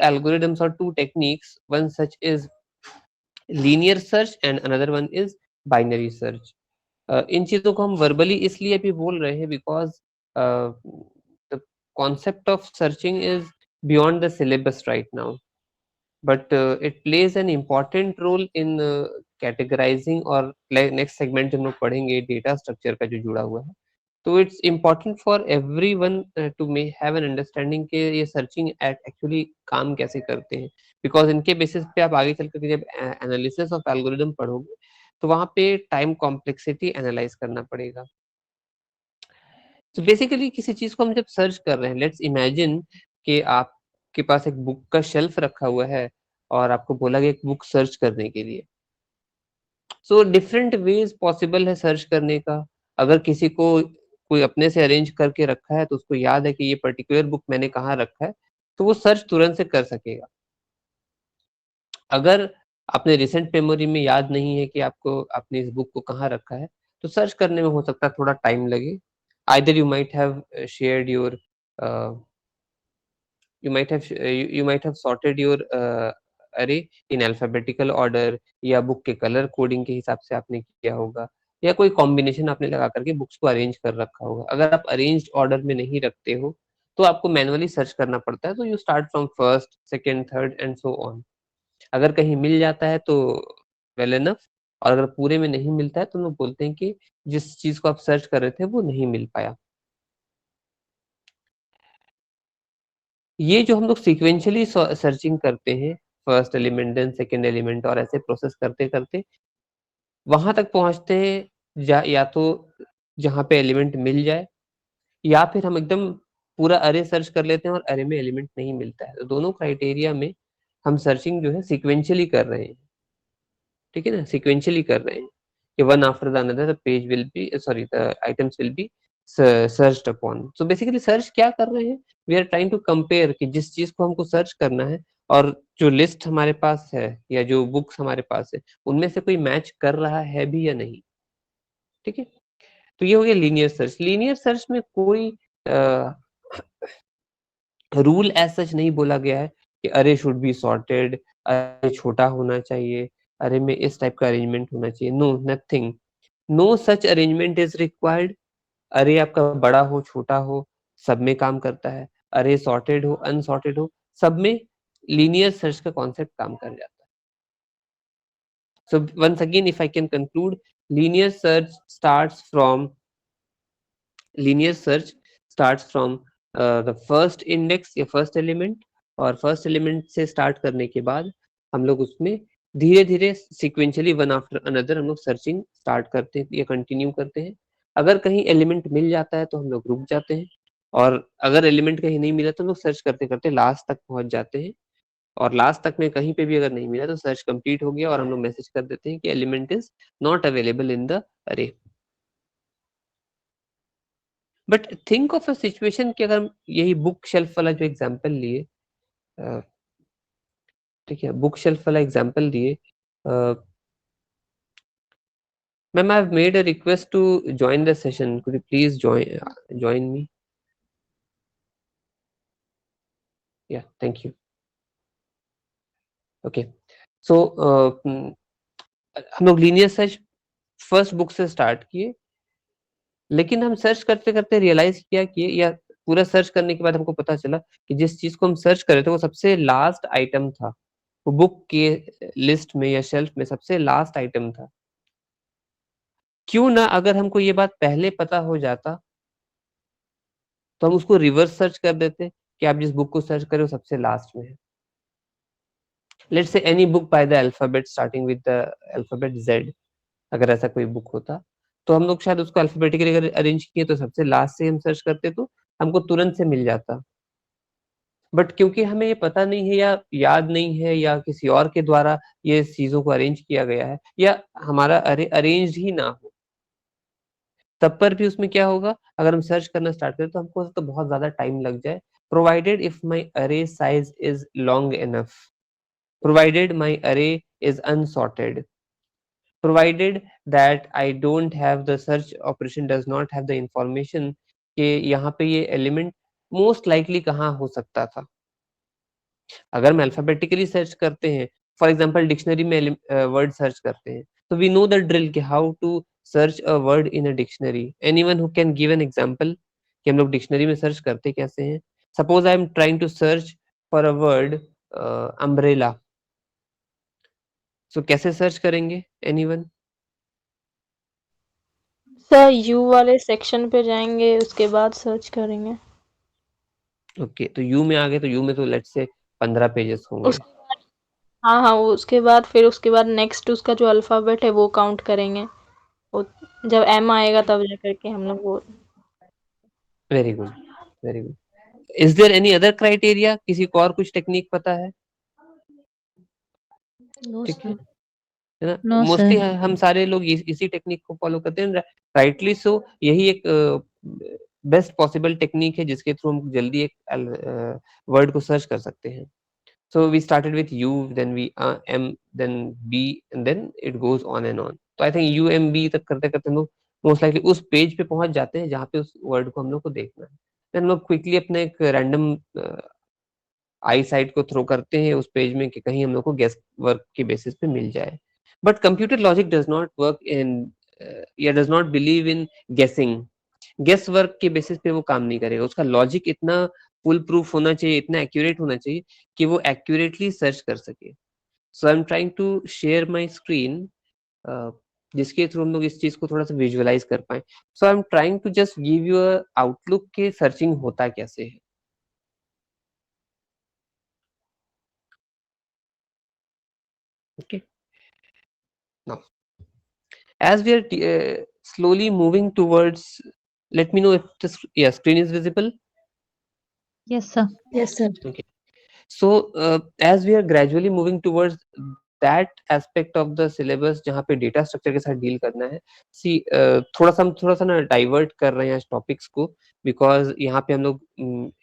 algorithms or two techniques. One such is linear search and another one is binary search. इन चीजों को हम verbally इसलिए भी बोल रहे हैं because the concept of searching is beyond the syllabus right now, but it plays an important role in categorizing, और next segment हम लोग पढ़ेंगे डेटा स्ट्रक्चर का जो जुड़ा हुआ है. तो it's important for every one two may have an understanding के ये सर्चिंग एक्चुअली काम कैसे करते हैं, बिकॉज इनके बेसिस पे आप आगे चल कर जब एनालिसिस ऑफ एल्गोरिदम पढ़ोगे तो वहां पे टाइम कॉम्प्लेक्सिटी एनालाइज करना पड़ेगा. तो बेसिकली किसी चीज को हम जब सर्च कर रहे हैं, लेट्स इमेजिन कि आपके पास एक बुक का शेल्फ रखा हुआ है और आपको बोला गया एक बुक सर्च करने के लिए. सो डिफरेंट वेज पॉसिबल है सर्च करने का. अगर किसी को कोई अपने से अरेंज करके रखा है तो उसको याद है कि ये पर्टिकुलर बुक मैंने कहाँ रखा है, तो वो सर्च तुरंत से कर सकेगा. अगर अपने रिसेंट मेमोरी में याद नहीं है कि आपको आपने इस बुक को कहाँ रखा है, तो सर्च करने में हो सकता है थोड़ा टाइम लगे. Either you might have shared your uh, you might have sorted your array in alphabetical order, या बुक के कलर कोडिंग के हिसाब से आपने किया होगा, या कोई कॉम्बिनेशन आपने लगा करके बुक्स को अरेंज कर रखा होगा. अगर आप अरेंज्ड ऑर्डर में नहीं रखते हो तो आपको मैनुअली सर्च करना पड़ता है. तो you start from first, second, third and so on. अगर कहीं मिल जाता है तो वेल एनफ, और अगर पूरे में नहीं मिलता है तो लोग बोलते हैं कि जिस चीज को आप सर्च कर रहे थे वो नहीं मिल पाया. ये जो हम लोग सीक्वेंशियली सर्चिंग करते हैं, first element then second element, और ऐसे प्रोसेस करते करते वहां तक पहुंचते हैं या तो जहां पे एलिमेंट मिल जाए, या फिर हम एकदम पूरा अरे सर्च कर लेते हैं और अरे में एलिमेंट नहीं मिलता है. तो दोनों क्राइटेरिया में हम सर्चिंग जो है सीक्वेंशियली कर रहे हैं. ठीक है ना, सीक्वेंशियली कर रहे हैं कि one after the another the page will be sorry the items will be searched upon. So basically search क्या कर रहे हैं, we are trying to compare कि जिस चीज को हमको सर्च करना है और जो लिस्ट हमारे पास है या जो बुक्स हमारे पास है उनमें से कोई मैच कर रहा है भी या नहीं. ठीक है, तो ये हो गया लीनियर सर्च. लीनियर सर्च में कोई रूल एज सच नहीं बोला गया है कि अरे शुड बी सॉर्टेड, अरे छोटा होना चाहिए, अरे में इस टाइप का अरेंजमेंट होना चाहिए. No, nothing, no such arrangement is required. अरे आपका बड़ा हो छोटा हो सब में काम करता है. अरे सॉर्टेड हो अनसॉर्टेड हो सब में लीनियर सर्च का कॉन्सेप्ट काम कर जाता है. So once again if I can conclude, linear search starts from linear search starts from the first index या first element, और first element से start करने के बाद हम लोग उसमें धीरे धीरे sequentially one after another हम लोग सर्चिंग स्टार्ट करते हैं या कंटिन्यू करते हैं. अगर कहीं एलिमेंट मिल जाता है तो हम लोग रुक जाते हैं, और अगर एलिमेंट कहीं नहीं मिला तो हम लोग सर्च करते करते लास्ट तक पहुंच जाते हैं. और लास्ट तक में कहीं पे भी अगर नहीं मिला तो सर्च कंप्लीट हो गया और हम लोग मैसेज कर देते हैं कि element is not available in the array. But think of a situation कि अगर हम यही बुक शेल्फ वाला जो एग्जांपल लिए, ठीक है, बुक शेल्फ वाला एग्जांपल लिए, ma'am I have made a request to join the session, could you please join me. Yeah thank you. Okay, so हम लोग लीनियर सर्च फर्स्ट बुक से स्टार्ट किए, लेकिन हम सर्च करते करते रियलाइज किया कि या पूरा सर्च करने के बाद हमको पता चला कि जिस चीज को हम सर्च कर रहे थे वो सबसे लास्ट आइटम था, वो बुक के लिस्ट में या शेल्फ में सबसे लास्ट आइटम था. क्यों ना अगर हमको ये बात पहले पता हो जाता तो हम उसको रिवर्स सर्च कर देते कि आप जिस बुक को सर्च करें वो सबसे लास्ट में है. Let's say any book by the alphabet starting with the alphabet Z, अगर ऐसा कोई बुक होता तो हम लोग शायद उसको अल्फाबेटिकली अगर अरेंज किए तो सबसे लास्ट से हम सर्च करते तो हमको तुरंत से मिल जाता. बट क्योंकि हमें ये पता नहीं है या याद नहीं है या किसी और के द्वारा ये चीजों को अरेंज किया गया है या हमारा अरेंज ही ना हो, तब पर भी उसमें क्या होगा, अगर हम सर्च करना स्टार्ट करें तो हमको तो बहुत ज्यादा टाइम लग जाए. Provided if my array size is long enough, provided my array is unsorted, provided that I don't have the search operation does not have the information कि यहाँ पे ये एलिमेंट मोस्ट लाइकली कहाँ हो सकता था. अगर हम अल्फाबेटिकली सर्च करते हैं, फॉर एग्जांपल डिक्शनरी में वर्ड सर्च करते हैं, तो वी नो द ड्रिल कि how to search a word in a dictionary. Anyone who can give an example कि हम लोग डिक्शनरी में सर्च करते कैसे हैं? Suppose I am trying to search for a word umbrella, so कैसे search करेंगे? एनीवन? सर यू वाले सेक्शन पे जाएंगे, उसके बाद सर्च करेंगे। ओके, तो यू में आ गए, तो यू में तो लेट्स से 15 पेजेस होंगे। उसके बाद हाँ हाँ, वो उसके बाद फिर उसके बाद नेक्स्ट उसका जो अल्फाबेट है वो काउंट करेंगे। वो जब एम आएगा तब जा करके हम लोग वो very good, very good. Is there any other criteria? किसी को और कुछ टेक्निक पता है? नो ठीक है सर। ना? No mostly sir. हम सारे लोग इसी टेक्निक को फॉलो करते हैं, राइटली सो। यही एक बेस्ट पॉसिबल टेक्निक है जिसके थ्रू हम जल्दी एक वर्ड को सर्च कर सकते हैं। So we started with U, then we M, then B, and then it goes on and on. तो I think U M B तक करते करते हम लोग मोस्ट लाइकली उस पेज पे पहुंच जाते हैं जहाँ पे उस वर्ड को हम लोग को देखना है। Then हम लोग क्विकली अपने एक रैंडम आई साइट को थ्रो करते हैं उस पेज में कि कहीं हम लोग को गेस वर्क के बेसिस पे मिल जाए। But computer logic does not work in या डज नॉट बिलीव इन गेसिंग। गेस वर्क के बेसिस पे वो काम नहीं करेगा। उसका लॉजिक इतना फुल प्रूफ होना चाहिए, इतना एक्यूरेट होना चाहिए कि वो एक्यूरेटली सर्च कर सके। So I am trying to share my screen जिसके थ्रू हम लोग इस चीज को थोड़ा सा विजुअलाइज कर पाए। So I am trying to just give you outlook के सर्चिंग होता कैसे है। Okay. Now, as we are slowly moving towards, let me know if the screen is visible. Yes sir. Yes sir. Okay. So, as we are gradually moving towards that aspect of the syllabus जहाँ पे data structure के साथ deal करना है, see, थोड़ा सा ना divert कर रहे हैं इस topics को, because यहाँ पे हम लोग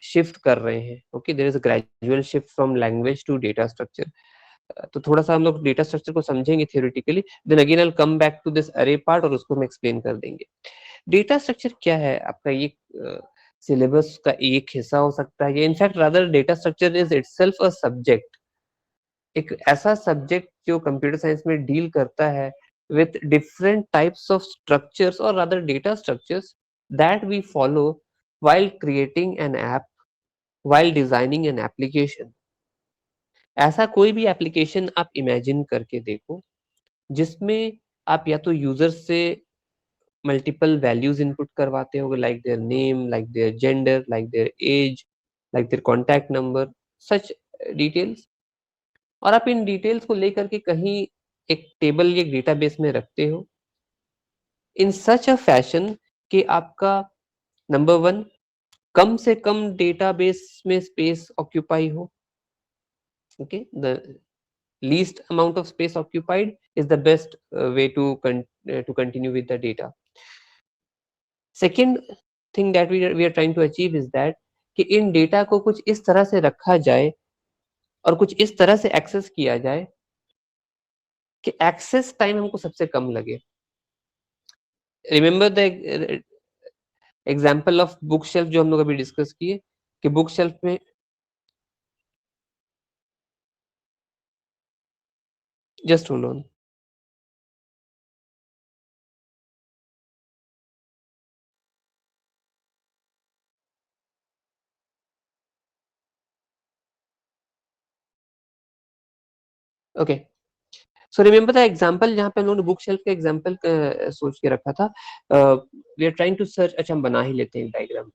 shift कर रहे हैं. Okay, there is a gradual shift from language to data structure. तो थोड़ा सा हम लोग डेटा स्ट्रक्चर को समझेंगे theoretically, then again I come back to this array part और उसको हम एक्सप्लेन कर देंगे। डेटा स्ट्रक्चर क्या है? आपका ये सिलेबस का एक हिस्सा हो सकता है, in fact rather data structure is itself a subject. एक ऐसा सब्जेक्ट जो कंप्यूटर साइंस में डील करता है with different types of structures और rather data structures that we follow while creating an app, while designing an application. ऐसा कोई भी एप्लीकेशन आप इमेजिन करके देखो जिसमें आप या तो यूजर से मल्टीपल वैल्यूज इनपुट करवाते हो, like their name, like their gender, like their age, like their contact number, such details, और आप इन डिटेल्स को लेकर के कहीं एक टेबल या डेटाबेस में रखते हो इन सच अ फैशन कि आपका नंबर वन, कम से कम डेटाबेस में स्पेस ऑक्यूपाई हो। Okay, the least amount of space occupied is the best way to continue with the data. Second thing that we are trying to achieve is that कि इन data को कुछ इस तरह से रखा जाए और कुछ इस तरह से एक्सेस किया जाए कि एक्सेस टाइम हमको सबसे कम लगे। Remember the example of book shelf जो हम लोग अभी डिस्कस किए कि बुक शेल्फ में just hold on. Okay, so remember the example जहाँ पे हम लोगों ने बुक शेल्फ का एग्जांपल सोच के रखा था। We are trying to search, अच्छा हम बना ही लेते हैं diagram.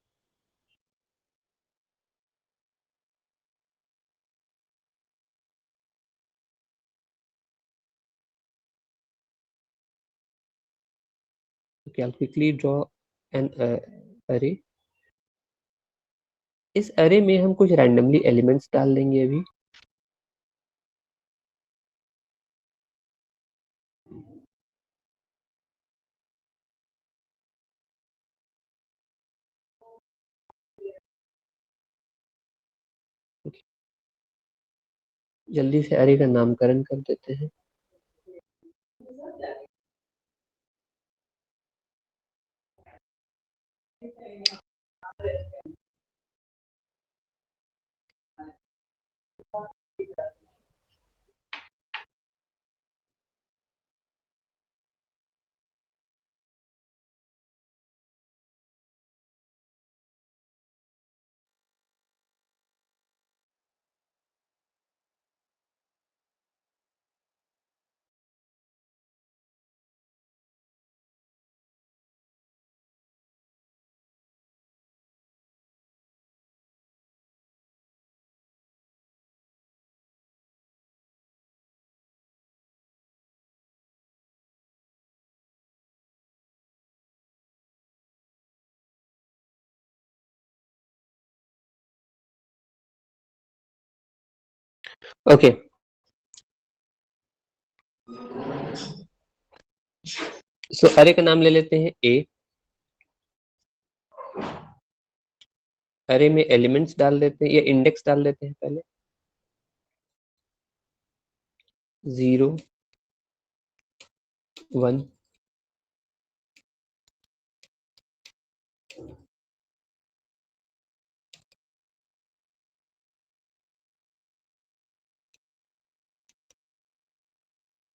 Okay, I'll quickly draw an array. इस array में हम कुछ randomly elements डाल देंगे अभी। Okay, जल्दी से array का नामकरण कर देते हैं। ओके, सो अरे का नाम ले लेते हैं ए। अरे में एलिमेंट्स डाल देते हैं या इंडेक्स डाल देते हैं पहले। 0 1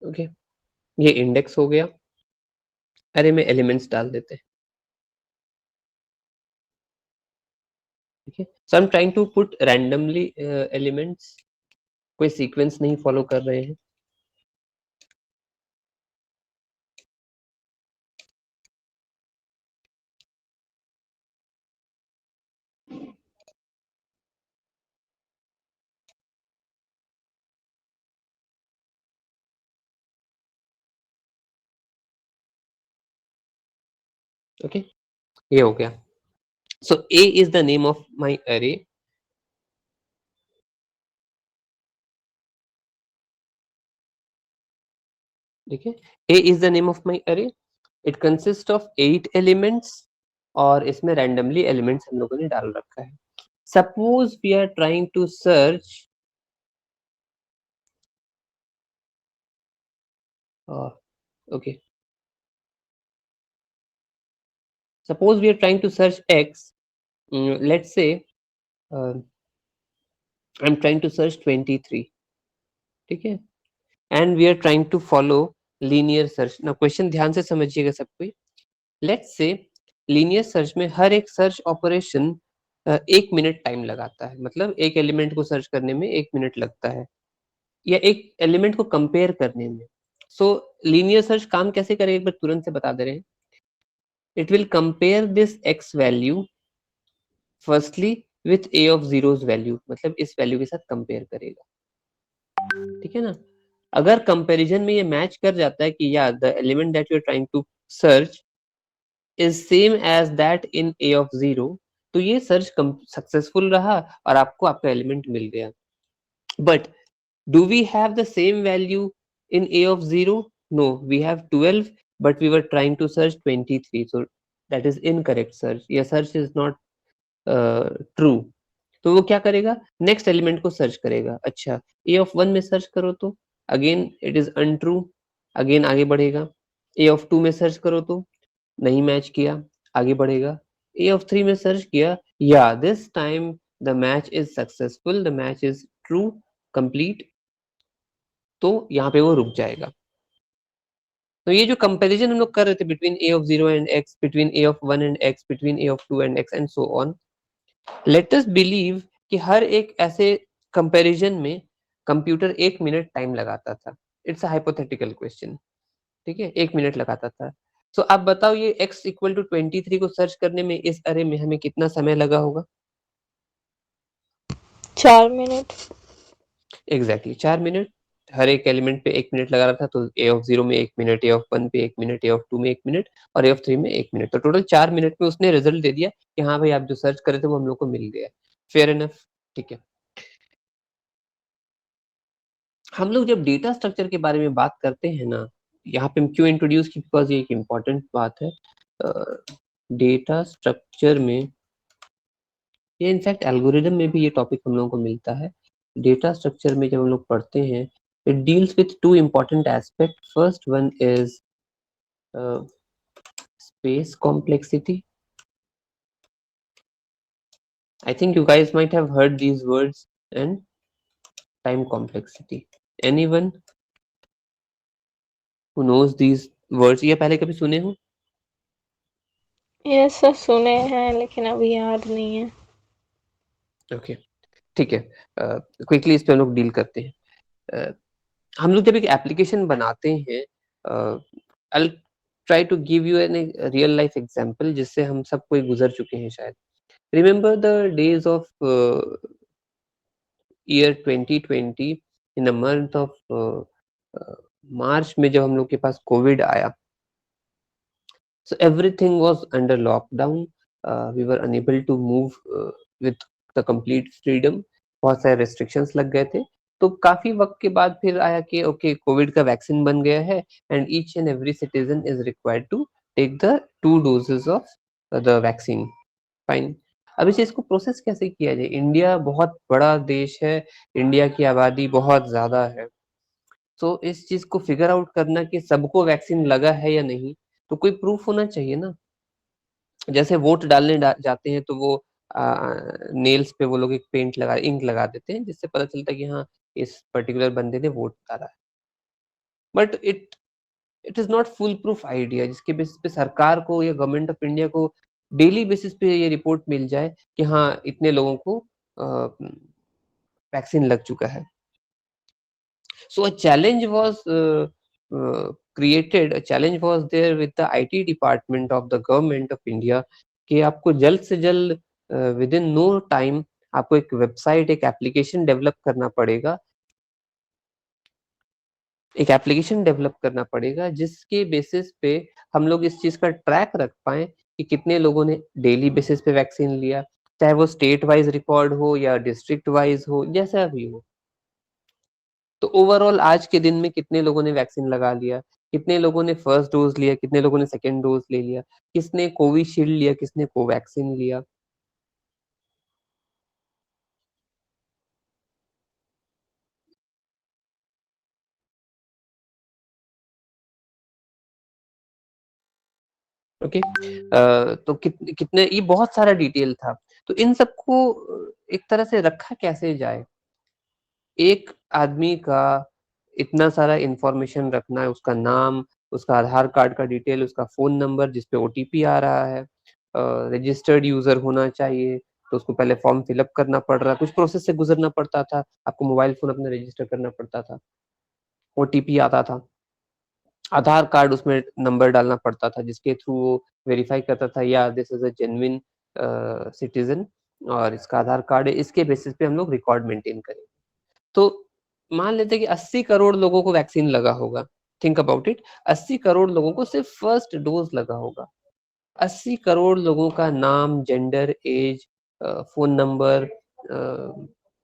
ओके, ये इंडेक्स हो गया। अरे में एलिमेंट्स डाल देते हैं। ठीक है, so I am trying to put randomly elements, कोई सीक्वेंस नहीं फॉलो कर रहे हैं। ओके, ये हो गया। So A is the name of my array. ठीक है, A is the name of my array. It consist of 8 elements और इसमें रैंडमली एलिमेंट्स हम लोगों ने डाल रखा है। Suppose we are trying to search okay, suppose we are trying to search x. Let's say I'm trying to search 23. ठीक है, and we are trying to follow linear search. now question ध्यान से समझिएगा सब कोई। let's say linear search में हर एक search operation 1 minute time लगाता है, मतलब एक एलिमेंट को सर्च करने में 1 मिनट लगता है, या एक एलिमेंट को कंपेयर करने में। सो लीनियर सर्च काम कैसे करेगा एक बार तुरंत से बता दे रहे हैं। It will compare this x value firstly with a of zeros value, मतलब इस वैल्यू के साथ कंपेयर करेगा। ठीक है ना, अगर कंपैरिजन में ये मैच कर जाता है कि या the element that you are trying to search is same as that in a of 0, तो ये सर्च सक्सेसफुल रहा और आपको आपका एलिमेंट मिल गया। But do we have the same value in a of 0? No, we have 12, but we were trying to search 23, so that is incorrect search. Yeah, search is not true. तो वो क्या करेगा, next element को search करेगा। अच्छा, a of 1 में search करो तो again it is untrue, again आगे बढ़ेगा। a ऑफ 2 में सर्च करो तो नहीं मैच किया, आगे बढ़ेगा। a ऑफ 3 में सर्च किया, या this time the match is successful, the match is true, complete, तो यहाँ पे वो रुक जाएगा। तो ये जो कंपैरिजन हम लोग कर रहे थे between a of 0 and x, between a of 1 and x, between a of 2 and x and so on, let us believe कि हर एक ऐसे कंपैरिजन में कंप्यूटर 1 मिनट टाइम लगाता था। It's a hypothetical question. ठीक है, 1 मिनट लगाता था। सो आप बताओ ये x इक्वल टू 23 को सर्च करने में इस अरे में हमें कितना समय लगा होगा? 4 मिनट। Exactly 4 minute. हर एक एलिमेंट पे 1 मिनट लगा रहा था, तो a ऑफ 0 में 1 मिनट, a ऑफ 1 पे 1 मिनट, a ऑफ 2 में 1 मिनट और a ऑफ 3 में 1 मिनट, तो टोटल 4 मिनट में उसने रिजल्ट दे दिया कि हाँ भाई आप जो सर्च कर रहे थे वो हम लोग को मिल गया। Fair enough. ठीक है, हम लोग जब डेटा स्ट्रक्चर के बारे में बात करते हैं ना, यहाँ पे हम क्यों इंट्रोड्यूस की, बिकॉज ये एक इम्पॉर्टेंट बात है। डेटा स्ट्रक्चर में ये इनफैक्ट एल्गोरिदम में भी ये टॉपिक हम लोगों को मिलता है। डेटा स्ट्रक्चर में जब हम लोग पढ़ते हैं, it deals with two important aspects. First one is space complexity. I think you guys might have heard these words and time complexity. Anyone who knows these words? ये पहले कभी सुने हो? ये सब सुने हैं लेकिन अभी याद नहीं है। ओके, ठीक है। क्विकली इस पे हम लोग डील करते हैं। हम लोग जब एक एप्लीकेशन बनाते हैं, I try to give you an real life example जिससे हम सब कोई गुजर चुके हैं शायद। Remember the days of year 2020 in the month of March में जब हम लोग के पास कोविड आया। So everything was under lockdown. We were unable to move with the complete freedom. बहुत सारे restrictions लग गए थे। तो काफी वक्त के बाद फिर आया कि ओके कोविड का वैक्सीन बन गया है and each and every citizen is required to take the 2 doses of the vaccine. Fine. अब इस चीज को प्रोसेस कैसे किया जाए? इंडिया बहुत बड़ा देश है, इंडिया की आबादी बहुत ज्यादा है। तो इस चीज को फिगर आउट करना कि सबको वैक्सीन लगा है या नहीं, तो कोई प्रूफ होना चाहिए ना। जैसे वोट डालने जाते हैं तो वो नेल्स पे वो लोग एक पेंट लगा इंक लगा देते हैं जिससे पता चलता है कि हाँ इस पर्टिकुलर बंदे ने वोट डाला है। But it is not full proof idea जिसके बेसिस पे सरकार को या गवर्नमेंट ऑफ इंडिया को डेली बेसिस पे ये रिपोर्ट मिल जाए कि हाँ इतने लोगों को वैक्सीन लग चुका है। So a challenge was created, a challenge was there with the IT department of the government of India कि आपको जल्द से जल्द within no time आपको एक वेबसाइट, एक एप्लीकेशन डेवलप करना पड़ेगा, एक एप्लीकेशन डेवलप करना पड़ेगा जिसके बेसिस पे हम लोग इस चीज का ट्रैक रख पाए कि कितने लोगों ने डेली बेसिस पे वैक्सीन लिया, चाहे वो स्टेट वाइज रिकॉर्ड हो या डिस्ट्रिक्ट वाइज हो, जैसा भी हो। तो ओवरऑल आज के दिन में कितने लोगों ने वैक्सीन लगा लिया, कितने लोगों ने फर्स्ट डोज लिया, कितने लोगों ने सेकेंड डोज ले लिया, किसने कोविशील्ड लिया, किसने कोवैक्सीन लिया। ओके तो कितने ये बहुत सारा डिटेल था। तो इन सबको एक तरह से रखा कैसे जाए? एक आदमी का इतना सारा इंफॉर्मेशन रखना है, उसका नाम, उसका आधार कार्ड का डिटेल, उसका फोन नंबर जिसपे ओटीपी आ रहा है, रजिस्टर्ड यूजर होना चाहिए, तो उसको पहले फॉर्म फिलअप करना पड़ रहा है, कुछ प्रोसेस से गुजरना पड़ता था, आपको मोबाइल फोन अपना रजिस्टर करना पड़ता था, ओटीपी आता था, आधार कार्ड उसमें नंबर डालना पड़ता था जिसके थ्रू वो वेरीफाई करता था या this is a genuine citizen और इसका आधार कार्ड है, इसके बेसिस पे हम लोग रिकॉर्ड मेंटेन करें। तो मान लेते हैं कि 80 करोड़ लोगों को वैक्सीन लगा होगा। थिंक अबाउट इट, 80 करोड़ लोगों को सिर्फ फर्स्ट डोज लगा होगा। 80 करोड़ लोगों का नाम, gender, age, phone number,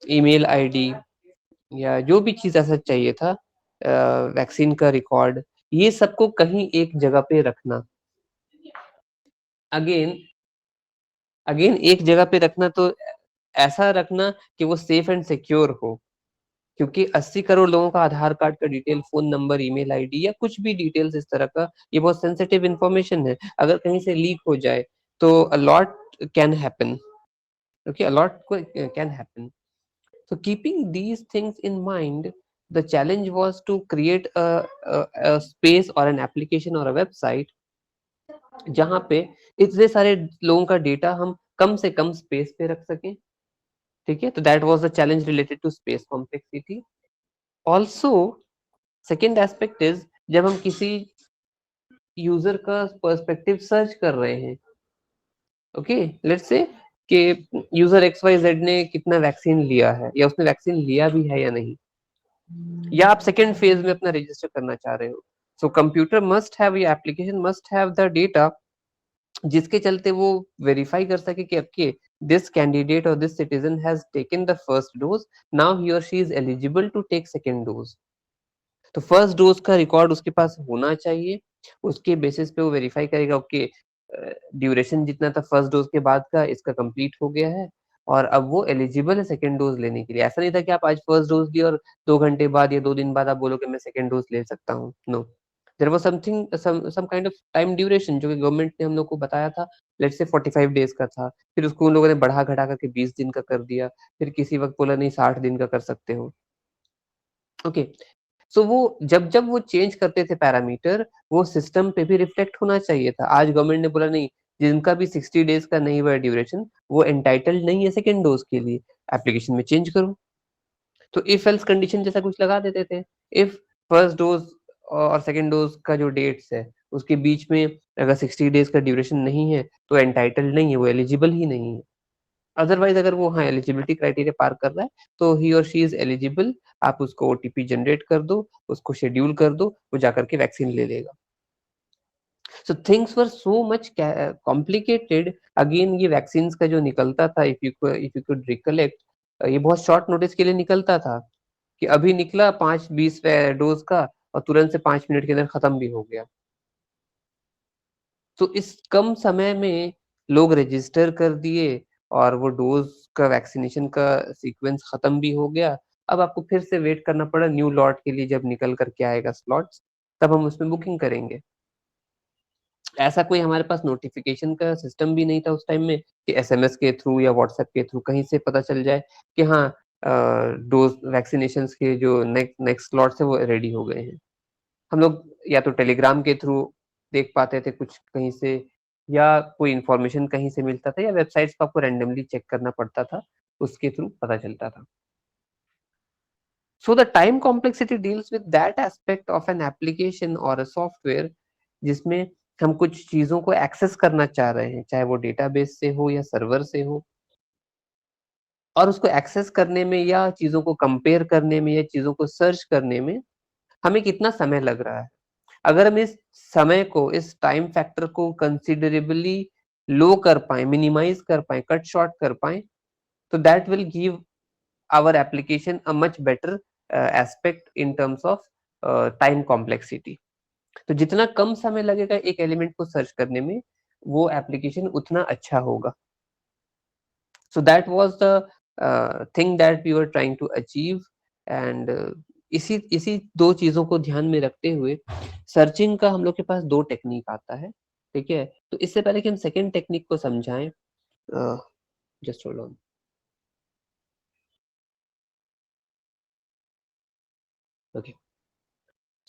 email ID या जो भी चीज ऐसा चाहिए था, वैक्सीन का रिकॉर्ड, ये सबको कहीं एक जगह पे रखना। अगेन अगेन एक जगह पे रखना तो ऐसा रखना कि वो सेफ एंड सिक्योर हो, क्योंकि 80 करोड़ लोगों का आधार कार्ड का detail, phone number, email ID या कुछ भी डिटेल्स इस तरह का, ये बहुत सेंसिटिव इंफॉर्मेशन है। अगर कहीं से लीक हो जाए तो a lot can happen. Okay, a lot can happen. So keeping these things in mind, the challenge was to create a space or an application or a website जहां पे इतने सारे लोगों का डेटा हम कम से कम स्पेस पे रख सकें। ठीक है, तो that was the challenge related to space complexity. Also second aspect is जब हम किसी यूजर का पर्सपेक्टिव सर्च कर रहे हैं, ओके लेट्स से कि यूजर एक्स वाई जेड ने कितना वैक्सीन लिया है या उसने वैक्सीन लिया भी है या नहीं, या आप सेकेंड फेज में अपना रजिस्टर करना चाह रहे हो, सो कंप्यूटर मस्ट हैव, या application must have the data जिसके चलते वो वेरीफाई कर सके कि okay this candidate or this citizen has taken the first dose, now he or she is eligible to take second dose. तो first dose का record उसके पास होना चाहिए, उसके बेसिस पे वो वेरीफाई करेगा ओके ड्यूरेशन जितना था फर्स्ट डोज के बाद का इसका कंप्लीट हो गया है और अब वो एलिजिबल है सेकेंड डोज लेने के लिए। ऐसा नहीं था कि आप आज फर्स्ट डोज लिया और 2 घंटे बाद या 2 दिन बाद आप बोलोगे मैं सेकेंड डोज ले सकता हूँ। No, there was something some kind of time duration जो कि गवर्नमेंट ने हम लोग को बताया था, लेट्स से 45 डेज का था, फिर उसको उन लोगों ने बढ़ा घटा करके 20 दिन का कर दिया, फिर किसी वक्त बोला नहीं 60 दिन का कर सकते हो। ओके, सो वो जब वो चेंज करते थे पैरामीटर, वो सिस्टम पे भी रिफ्लेक्ट होना चाहिए था। आज गवर्नमेंट ने बोला नहीं, जिनका भी 60 डेज का नहीं हुआ ड्यूरेशन, वो एंटाइटल्ड नहीं है सेकेंड डोज के लिए, एप्लीकेशन में चेंज करो। तो इफ एल्स कंडीशन जैसा कुछ लगा देते थे। इफ फर्स्ट डोज और सेकेंड डोज का जो डेट्स है उसके बीच में अगर 60 डेज का ड्यूरेशन नहीं है तो एंटाइटल्ड नहीं है, वो एलिजिबल ही नहीं है। अदरवाइज अगर वो हाँ एलिजिबिलिटी क्राइटेरिया पार कर रहा है तो ही और शी इज एलिजिबल। आप उसको ओटीपी जनरेट कर दो, उसको शेड्यूल कर दो, वो जाकर के वैक्सीन ले लेगा। So things were so much complicated. Again ये वैक्सीन का जो निकलता था, इफ यू कुड रिकलेक्ट, ये बहुत शॉर्ट नोटिस के लिए निकलता था कि अभी निकला 5-20 डोज का और तुरंत से 5 मिनट के अंदर खत्म भी हो गया। तो इस कम समय में लोग रजिस्टर कर दिए और वो डोज का वैक्सीनेशन का सीक्वेंस खत्म भी हो गया। अब आपको फिर से वेट करना पड़ा न्यू लॉट के लिए, जब निकल करके आएगा स्लॉट्स तब हम उसमें बुकिंग करेंगे। ऐसा कोई हमारे पास नोटिफिकेशन का सिस्टम भी नहीं था उस टाइम में कि एसएमएस के थ्रू या व्हाट्सएप के थ्रू कहीं से पता चल जाए कि हाँ डोज वैक्सीनेशन के जो नेक्स्ट स्लॉट्स है वो रेडी हो गए हैं। हम लोग या तो टेलीग्राम के थ्रू देख पाते थे कुछ कहीं से, या कोई इन्फॉर्मेशन कहीं से मिलता था, या वेबसाइट्स पर आपको रैंडमली चेक करना पड़ता था, उसके थ्रू पता चलता था। So the time complexity deals with that aspect of an application or a software जिसमें हम कुछ चीजों को एक्सेस करना चाह रहे हैं, चाहे वो डेटाबेस से हो या सर्वर से हो, और उसको एक्सेस करने में या चीजों को कंपेयर करने में या चीजों को सर्च करने में हमें कितना समय लग रहा है। अगर हम इस समय को, इस टाइम फैक्टर को कंसिडरेबली लो कर पाए, मिनिमाइज कर पाए, कट शॉर्ट कर पाए, तो that will give our application a much better aspect in terms of time complexity. तो जितना कम समय लगेगा एक एलिमेंट को सर्च करने में, वो एप्लीकेशन उतना अच्छा होगा। So that was the thing that we were trying to achieve. And इसी इसी दो चीजों को ध्यान में रखते हुए सर्चिंग का हम लोग के पास दो टेक्निक आता है। ठीक है, तो इससे पहले कि हम सेकेंड टेक्निक को समझाएं, जस्ट होल्ड ऑन। ओके,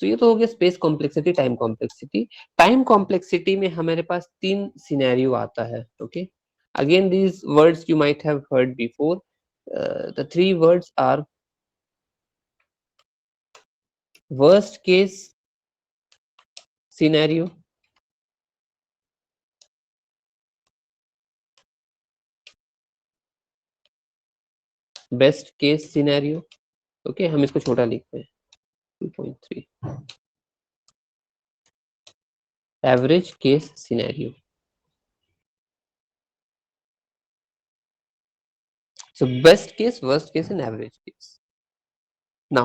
तो ये तो हो गया space complexity, time complexity. Time complexity में हमारे पास तीन सिनेरियो आता है। Okay, again these words you might have heard before. The three words are worst case scenario, best case scenario, okay हम इसको छोटा लिखते हैं 2.3, average case scenario. So best case, worst case and average case. Now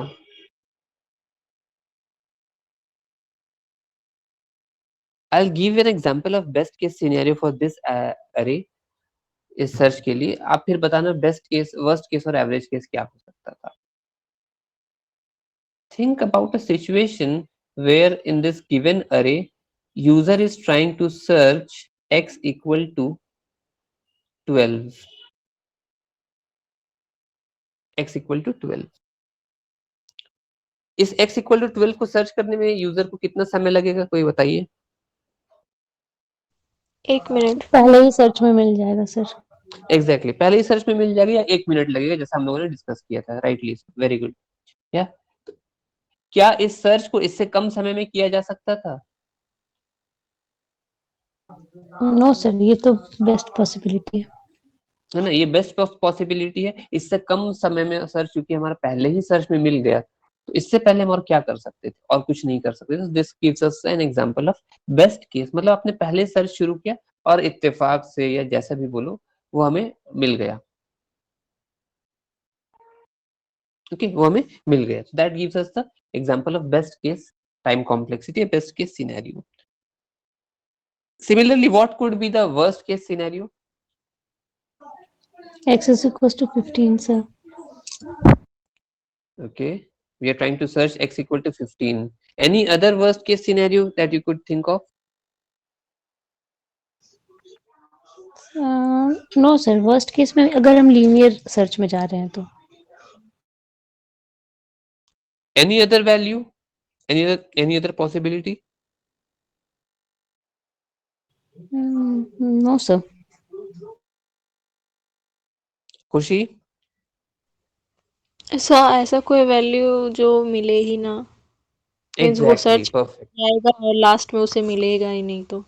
I'll give you an example of best case scenario for this array इस search के लिए। आप फिर बताना बेस्ट केस, वर्स्ट केस और एवरेज केस क्या हो सकता था। Think about a situation where in this given array user is trying to search x equal to 12, x equal to 12। इस x equal to 12 को सर्च करने में यूजर को कितना समय लगेगा, कोई बताइए। 1 मिनट। पहले ही सर्च में मिल जाएगा सर। एग्जैक्टली पहले ही सर्च में मिल जाएगा, या 1 मिनट लगेगा जैसा हम लोगों ने डिस्कस किया था। Rightly, very good. या क्या इस सर्च को इससे कम समय में किया जा सकता था? नो सर, ये तो बेस्ट पॉसिबिलिटी है ना, ये बेस्ट पॉसिबिलिटी है। इससे कम समय में सर्च, क्योंकि हमारा पहले ही सर्च में मिल गया, तो इससे पहले हम और क्या कर सकते थे, और कुछ नहीं कर सकते थे। This gives us an example of best case, मतलब आपने पहले सर्च शुरू किया और इत्तेफाक से या जैसा भी बोलो वो हमें मिल गया। ओके, वो हमें मिल गया। That gives us the example of best case time complexity, best case scenario. Similarly, what could be the worst case scenario? है। x is equals to 15 sir. Okay, we are trying to search x equal to 15. Any other worst case scenario that you could think of? No sir, worst case में अगर हम linear search में जा रहे हैं तो Any other value? Any other possibility? No, sir. खुशी? ऐसा कोई वैल्यू जो मिले ही ना, मीन्स वो एग्जैक्टली, सर्च परफेक्ट। जाएगा और लास्ट में उसे मिलेगा ही नहीं तो।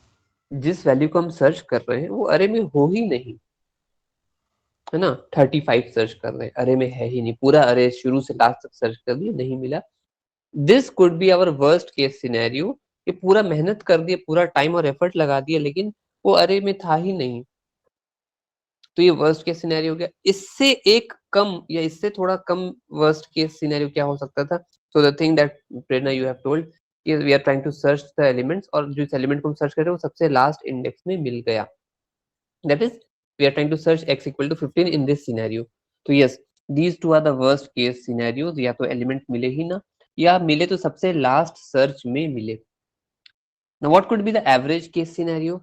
जिस वैल्यू को हम सर्च कर रहे हैं वो अरे में हो ही नहीं, है ना। 35 सर्च कर रहे हैं, अरे में है ही नहीं, पूरा अरे शुरू से लास्ट तक सर्च कर दिया, नहीं मिला। This could be our worst case scenario, कि पूरा मेहनत कर दिया, पूरा टाइम और एफर्ट लगा दिया, लेकिन वो अरे में था ही नहीं। तो ये वर्स्ट केस सिनेरियो हो गया। इससे एक कम या इससे थोड़ा कम वर्स्ट केस सिनेरियो क्या हो सकता था? So the thing that Prerna you have told, कि we are trying to search the elements, और जो इस एलिमेंट को हम सर्च कर रहे हैं वो सबसे लास्ट इंडेक्स में मिल गया। That is we are trying to search x equal to 15 in this scenario. तो yes, these two are the worst case scenarios, या तो एलिमेंट मिले ही ना, या मिले तो सबसे लास्ट सर्च में मिले। Now, what could be the average case scenario?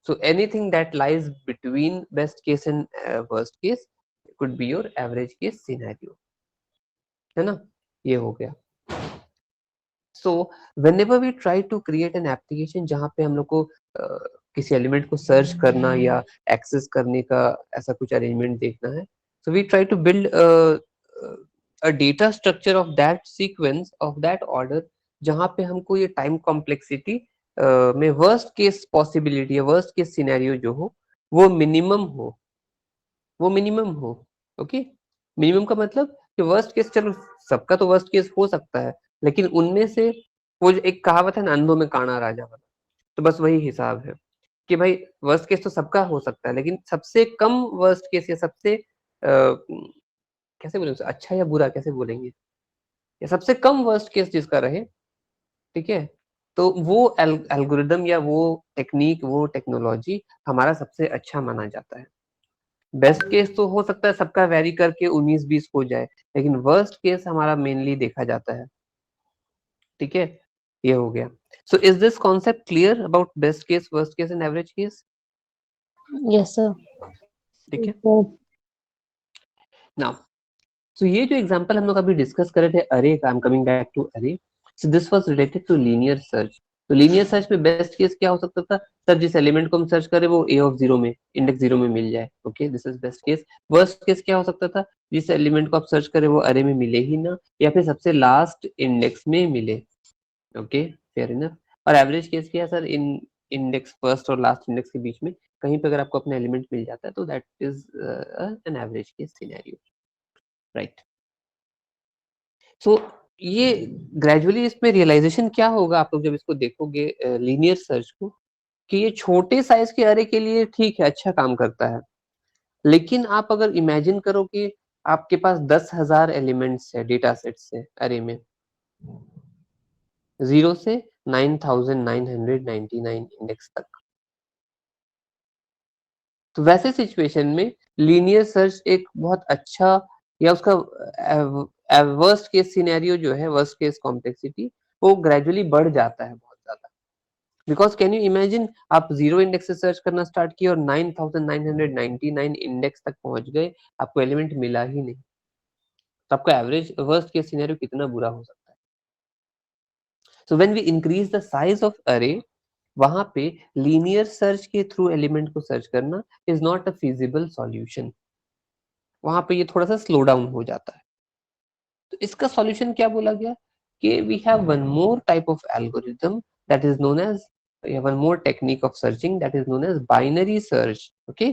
So anything that lies between best case and worst case could be your average case scenario, है ना। ये हो गया। So whenever we try to create an application जहाँ पे हम लोग को किसी एलिमेंट को सर्च करना या एक्सेस करने का ऐसा कुछ अरेंजमेंट देखना है, so we try to build a data structure of that sequence of that order, जहाँ पे हमको ये टाइम कॉम्प्लेक्सिटी में वर्स्ट केस पॉसिबिलिटी या वर्स्ट केस सिनेरियो जो हो वो मिनिमम हो, वो मिनिमम हो। ओके, मिनिमम का मतलब कि वर्स्ट केस, चलो सबका तो वर्स्ट केस हो सकता है, लेकिन उनमें से वो जो एक कहावत है ना, अंधों में काना राजा वाला, तो बस वही हिसाब है कि भाई वर्स्ट केस तो सबका हो सकता है, लेकिन सबसे कम वर्स्ट केस या सबसे कैसे बोलेंगे उसे, अच्छा या बुरा कैसे बोलेंगे, या सबसे कम वर्स्ट केस जिसका रहे, ठीक है, तो वो एल्गोरिदम या वो टेक्निक, वो टेक्नोलॉजी हमारा सबसे अच्छा माना जाता है। बेस्ट केस तो हो सकता है सबका वेरी करके 19-20 हो जाए, लेकिन वर्स्ट केस हमारा मेनली देखा जाता है, ठीक है। ये हो गया। So is this concept clear about best case, worst case and average case? Yes, sir. ठीक है। So, नाउ सो ये जो एग्जांपल हम लोग अभी डिस्कस कर रहे थे अरे का, I am coming back to array, so this was related to linear search. तो लीनियर सर्च में बेस्ट केस क्या हो सकता था? सर जिस एलिमेंट को हम सर्च करें वो ए ऑफ जीरो में, इंडेक्स जीरो में मिल जाए, okay, this is best case. Worst case क्या हो सकता था? जिस एलिमेंट को आप सर्च करें वो अरे में मिले ही ना, या फिर सबसे लास्ट इंडेक्स में मिले, ओके, फेयर इनफ। और एवरेज केस क्या है सर? इन इंडेक्स फर्स्ट और लास्ट इंडेक्स के बीच में कहीं पे अगर आपको अपना एलिमेंट मिल जाता है तो that is an average case scenario, right. So ये ग्रेजुअली इसमें रियलाइजेशन क्या होगा आप लोग जब इसको देखोगे लीनियर सर्च को, कि ये छोटे साइज के अरे के लिए ठीक है, अच्छा काम करता है, लेकिन आप अगर इमेजिन करो कि आपके पास 10,000 एलिमेंट्स है डेटा सेट से अरे में, 0 से 9,999 इंडेक्स तक, तो वैसे सिचुएशन में लीनियर सर्च एक बहुत अच्छा, या उसका वर्स्ट केस सिनेरियो जो है, वर्स्ट केस कॉम्प्लेक्सिटी, वो ग्रेजुअली बढ़ जाता है बहुत ज्यादा। बिकॉज कैन यू इमेजिन, आप जीरो इंडेक्स से सर्च करना स्टार्ट किए और 9,999 इंडेक्स तक पहुंच गए, आपको एलिमेंट मिला ही नहीं, तो आपका एवरेज वर्स्ट केस सिनेरियो कितना बुरा हो सकता है। So when we increase the size of array, वहां पे लीनियर सर्च के थ्रू एलिमेंट को सर्च करना is not a feasible solution, वहां पे ये थोड़ा सा स्लो डाउन हो जाता है। तो इसका सॉल्यूशन क्या बोला गया? कि we have one more type of algorithm that is known as, one more technique of searching that is known as binary search. Okay,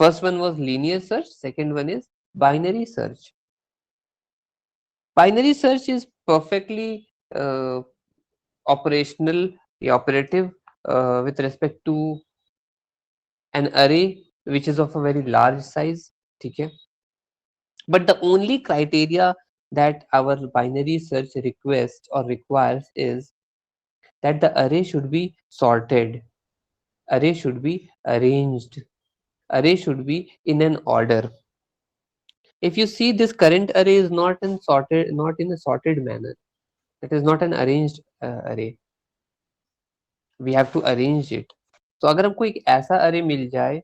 first one was linear search, second one is binary search. Binary search is perfectly operational, operative with respect to an array which is of a very large size, ठीक है। But the only criteria that our binary search requests or requires is that the array should be sorted, array should be arranged, array should be in an order. If you see, this current array is not in a sorted manner. It is not an arranged array. We have to arrange it. तो अगर हमको एक ऐसा array मिल जाए,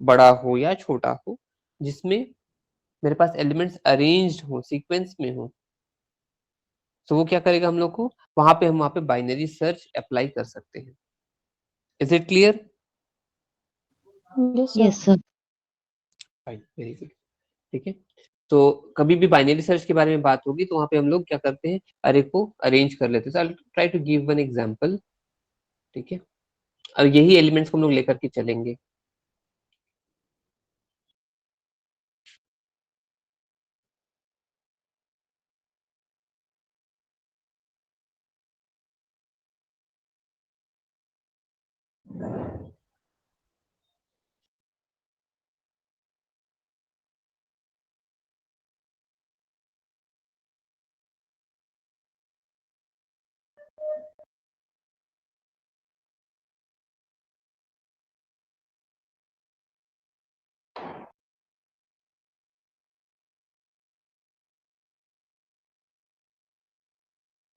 बड़ा हो या छोटा हो, जिसमें मेरे पास एलिमेंट्स अरेंज्ड हो, सीक्वेंस में हो, तो वो क्या करेगा हम लोग को, हम वहां पे बाइनरी सर्च अप्लाई कर सकते हैं। Is it clear? Yes sir. Yes, sir. Fine, very good. ठीक है, तो कभी भी बाइनरी सर्च के बारे में बात होगी तो वहां पे हम लोग क्या करते हैं, अरे को अरेंज कर लेते हैं। So I try to give one example. ठीक है, और यही एलिमेंट्स को हम लोग लेकर के चलेंगे।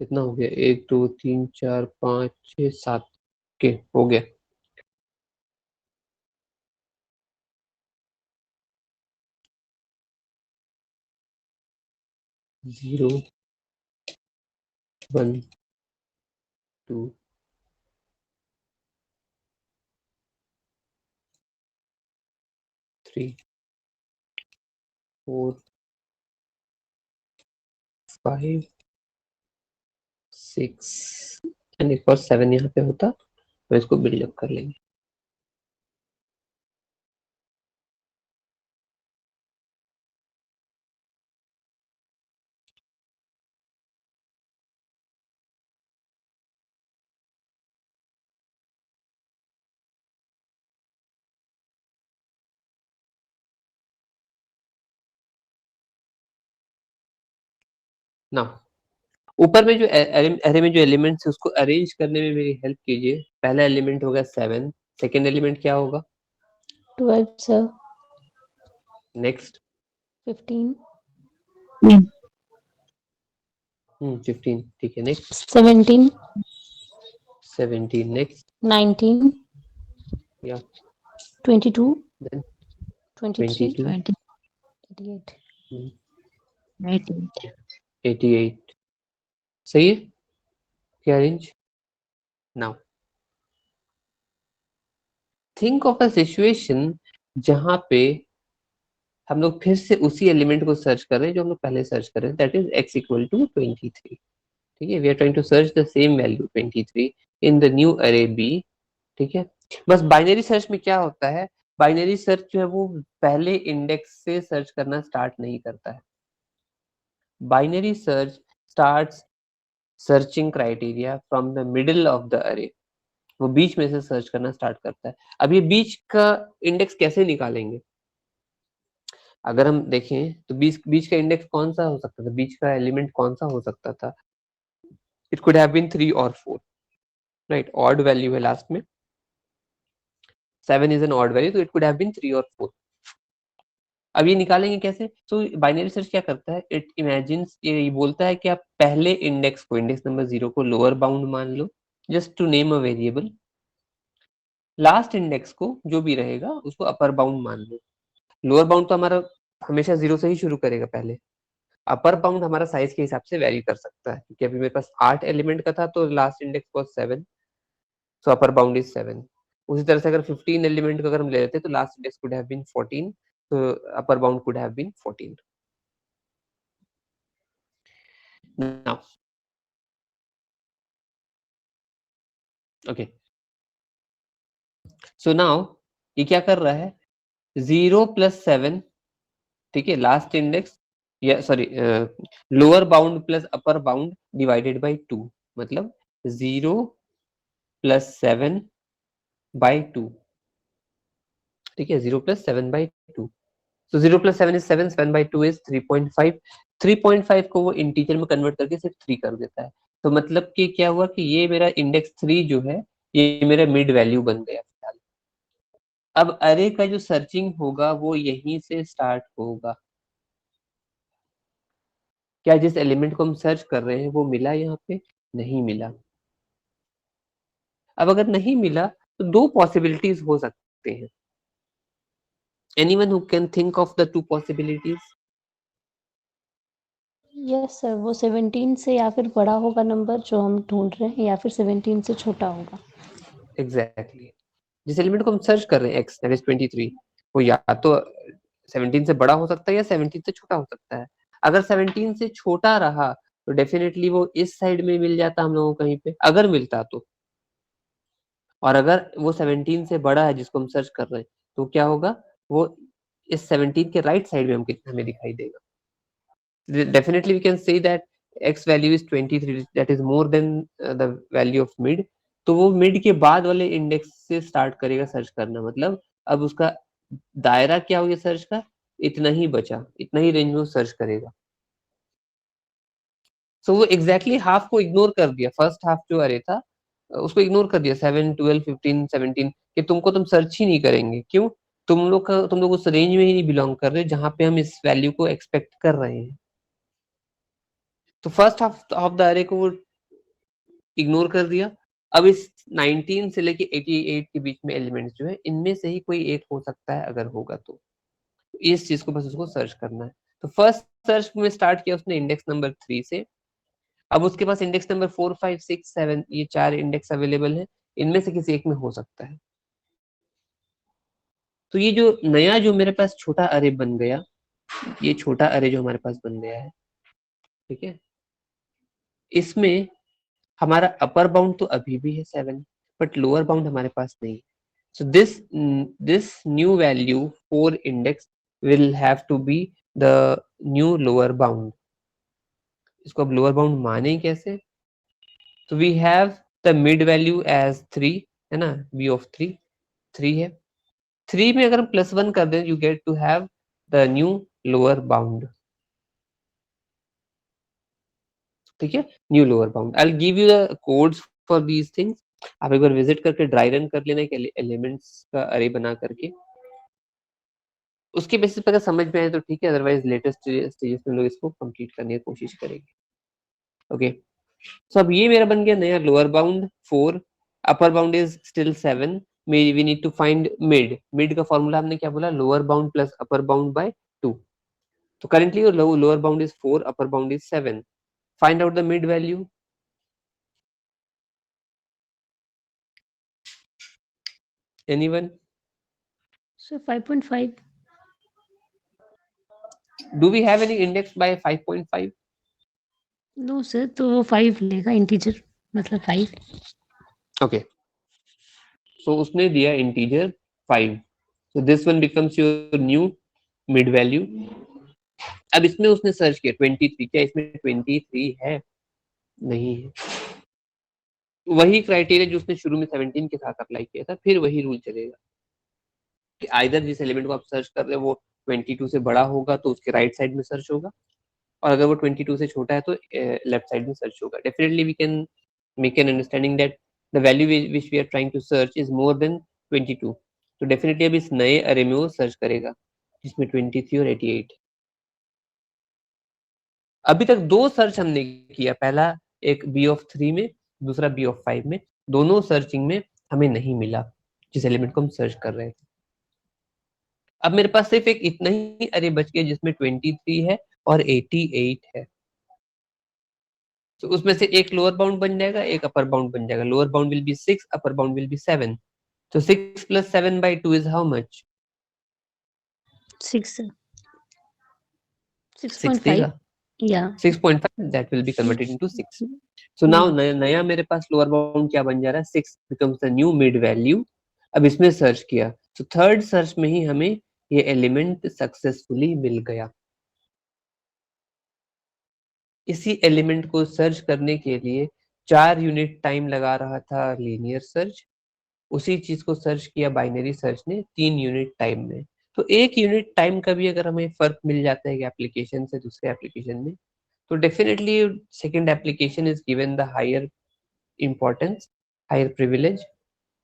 कितना हो गया, 1 2 3 4 5 6 7 के हो गया। जीरो 1 2 3 4 5 6 एंड एक और 7 यहाँ पे होता, तो इसको बिल्डअप कर लेंगे। ना ऊपर में जो एरे में जो एलिमेंट्स है उसको अरेंज करने में मेरी हेल्प कीजिए। पहला एलिमेंट होगा 7, सेकेंड एलिमेंट क्या होगा? 12 सर। नेक्स्ट 15 15, ठीक है। नेक्स्ट 17 17, नेक्स्ट 19 या 22 देन 23 22 20, 88 88. 88। सही है क्या arrange? Now think of a situation जहां पे हम लोग फिर से उसी एलिमेंट को सर्च कर रहे हैं जो हम लोग पहले सर्च कर रहे हैं, that is x equal to 23। ठीक है, we are trying to search the same value 23 in the new array B. ठीक है, बस बाइनरी सर्च में क्या होता है, बाइनरी सर्च जो है वो पहले इंडेक्स से सर्च करना स्टार्ट नहीं करता है। Binary search starts searching criteria from the middle of the अरे। वो बीच में से सर्च करना स्टार्ट करता है। अब ये बीच का इंडेक्स कैसे निकालेंगे? अगर हम देखें तो बीच बीच का इंडेक्स कौन सा हो सकता था, बीच का एलिमेंट कौन सा हो सकता था? इट कुड हैव बीन 3 और 4, राइट? ऑड वैल्यू है लास्ट में, 7 इज एन ऑड वैल्यू, तो इट कुड हैव बीन 3 और 4। अब ये निकालेंगे कैसे? तो बाइनरी सर्च क्या करता है, इट इमेजिन्स, ये बोलता है कि आप पहले इंडेक्स को, इंडेक्स नंबर 0 को लोअर बाउंड मान लो, just to name a variable. Last index को जो भी रहेगा उसको अपर बाउंड मान लो। लोअर बाउंड तो हमारा हमेशा 0 से ही शुरू करेगा पहले। अपर बाउंड हमारा साइज के हिसाब से वेरी कर सकता है, क्योंकि अभी मेरे पास 8 एलिमेंट का था तो last index was 7, so upper bound is 7। उसी तरह से अगर 15 एलिमेंट का अगर हम ले लेते तो last index could have been 14, तो upper bound could have been 14। Now okay, so now ये क्या कर रहा है, 0 प्लस 7, ठीक है, लास्ट इंडेक्स या sorry lower bound plus upper bound divided by 2, मतलब 0 प्लस 7 बाय 2। ठीक है, 0 प्लस 7 बाई 2। तो 0 प्लस 7 इज 7, 7 बाई 2 इज 3.5। 3.5 को वो इंटीजर में कन्वर्ट करके सिर्फ 3 कर देता है। तो मतलब कि क्या हुआ कि ये मेरा इंडेक्स 3 जो है ये मेरा मिड वैल्यू बन गया। अब अरे का जो सर्चिंग होगा वो यहीं से स्टार्ट होगा। क्या जिस एलिमेंट को हम सर्च कर रहे हैं वो मिला यहाँ पे? नहीं मिला। अब अगर नहीं मिला तो दो पॉसिबिलिटीज हो सकते हैं। Anyone who can think of the two possibilities? Yes sir, वो 17 से या फिर बड़ा होगा नंबर जो हम ढूंढ रहे हैं, या फिर 17 से छोटा होगा। एग्जैक्टली जिस एलिमेंट को हम सर्च कर रहे हैं x दैट इज 23, वो या तो 17 से बड़ा हो सकता है या 17 से छोटा हो सकता है। अगर 17 से छोटा रहा तो डेफिनेटली वो इस साइड में मिल जाता हम लोगों को कहीं पे, अगर मिलता तो। और अगर वो 17 से बड़ा है जिसको हम सर्च कर रहे हैं, तो क्या होगा, वो इस 17 के राइट साइड में हमें दिखाई देगा। Definitely we can say that x value is 23, that is more than the value of mid. तो वो मिड के बाद वाले इंडेक्स से स्टार्ट करेगा सर्च करना, मतलब अब उसका दायरा क्या हो गया सर्च का, इतना ही बचा, इतना ही रेंज में वो सर्च करेगा। सो वो एग्जैक्टली हाफ को इग्नोर कर दिया, फर्स्ट हाफ जो अरे था उसको इग्नोर कर दिया, 7 12 15 17 कि तुम सर्च ही नहीं करेंगे। क्यों? तुम लोग उस रेंज में ही नहीं बिलोंग कर रहे जहां पे हम इस वैल्यू को एक्सपेक्ट कर रहे हैं। तो फर्स्ट हाफ ऑफ द अरे को वो इग्नोर कर दिया। अब इस 19 से लेके 88 के बीच में एलिमेंट्स जो है, इनमें से ही कोई एक हो सकता है अगर होगा तो। इस चीज को बस उसको सर्च करना है। तो फर्स्ट सर्च में स्टार्ट किया उसने इंडेक्स नंबर 3 से। अब उसके पास इंडेक्स नंबर 4 5 6 7 ये 4 इंडेक्स अवेलेबल है, इनमें से किसी एक में हो सकता है। तो ये जो नया जो मेरे पास छोटा अरे बन गया, ये छोटा अरे जो हमारे पास बन गया है, ठीक है, इसमें हमारा अपर बाउंड तो अभी भी है 7, बट लोअर बाउंड हमारे पास नहीं। So this new value 4 index will have to be the new lower bound. इसको अब लोअर बाउंड माने कैसे? तो we have the mid value as 3, है ना, बी ऑफ 3 3 है। 3 में अगर हम +1 कर दें, you get to have the new lower bound. ठीक है, new lower bound. I will give you the codes for these things. आप एक बार विजिट करके ड्राई रन कर लेना कि एलिमेंट्स का अरे बना करके, उसके बेसिस पर अगर समझ में आए तो ठीक है, अदरवाइज लेटेस्ट स्टेजेस में लोग इसको कंप्लीट करने की कोशिश करेंगे। ओके, सो अब ये मेरा बन गया नया lower bound 4, upper bound is still 7। We need to find mid. Mid का फॉर्मूला हमने क्या बोला, lower bound plus upper bound by 2। तो currently lower bound is 4, upper bound is 7। Find out the mid value. Anyone? Sir 5.5। Do we have any index by 5.5? No sir, तो वो 5 लेगा, integer मतलब 5। Okay, सो उसने दिया integer 5, so this one becomes your new mid value. अब इसमें उसने search किया 23, क्या इसमें 23 है? नहीं है। वही क्राइटेरिया जो उसने शुरू में 17 के साथ अप्लाई किया था, फिर वही रूल चलेगा कि आइदर जिस एलिमेंट को आप सर्च कर रहे हो वो 22 से बड़ा होगा तो उसके राइट साइड में सर्च होगा, और अगर वो 22 से छोटा है तो लेफ्ट साइड में सर्च होगा। Definitely we can make an understanding that the value which we are trying to search is more than 22। तो डेफिनेटली अब इस नए अरे में वो सर्च करेगा जिसमें 23 और 88। अभी तक 2 सर्च हमने किया, पहला एक बी ऑफ 3 में, दूसरा बी ऑफ 5 में। दोनों सर्चिंग में हमें नहीं मिला जिस एलिमेंट को हम सर्च कर रहे थे। अब मेरे पास सिर्फ एक इतना ही अरे बच गया जिसमें 23 है और 88 है। तो उसमें से एक लोअर बाउंड बन जाएगा, एक अपर बाउंड बन जाएगा। Lower bound will be 6, upper bound will be 7। तो 6 + 7/2 इज हाउ मच? 6 सर, 6 6.5 देगा। या 6.5 that will be converted into 6. So now नया मेरे पास लोअर बाउंड क्या बन जा रहा है, 6 becomes the new mid value। अब इसमें सर्च किया तो थर्ड सर्च में ही हमें ये एलिमेंट सक्सेसफुली मिल गया। इसी एलिमेंट को सर्च करने के लिए 4 यूनिट टाइम लगा रहा था लीनियर सर्च, उसी चीज को सर्च किया बाइनरी सर्च ने 3 यूनिट टाइम में। तो 1 यूनिट टाइम का भी अगर हमें फर्क मिल जाता है एक एप्लीकेशन से दूसरे एप्लीकेशन में, तो definitely second application is given the higher importance, higher privilege.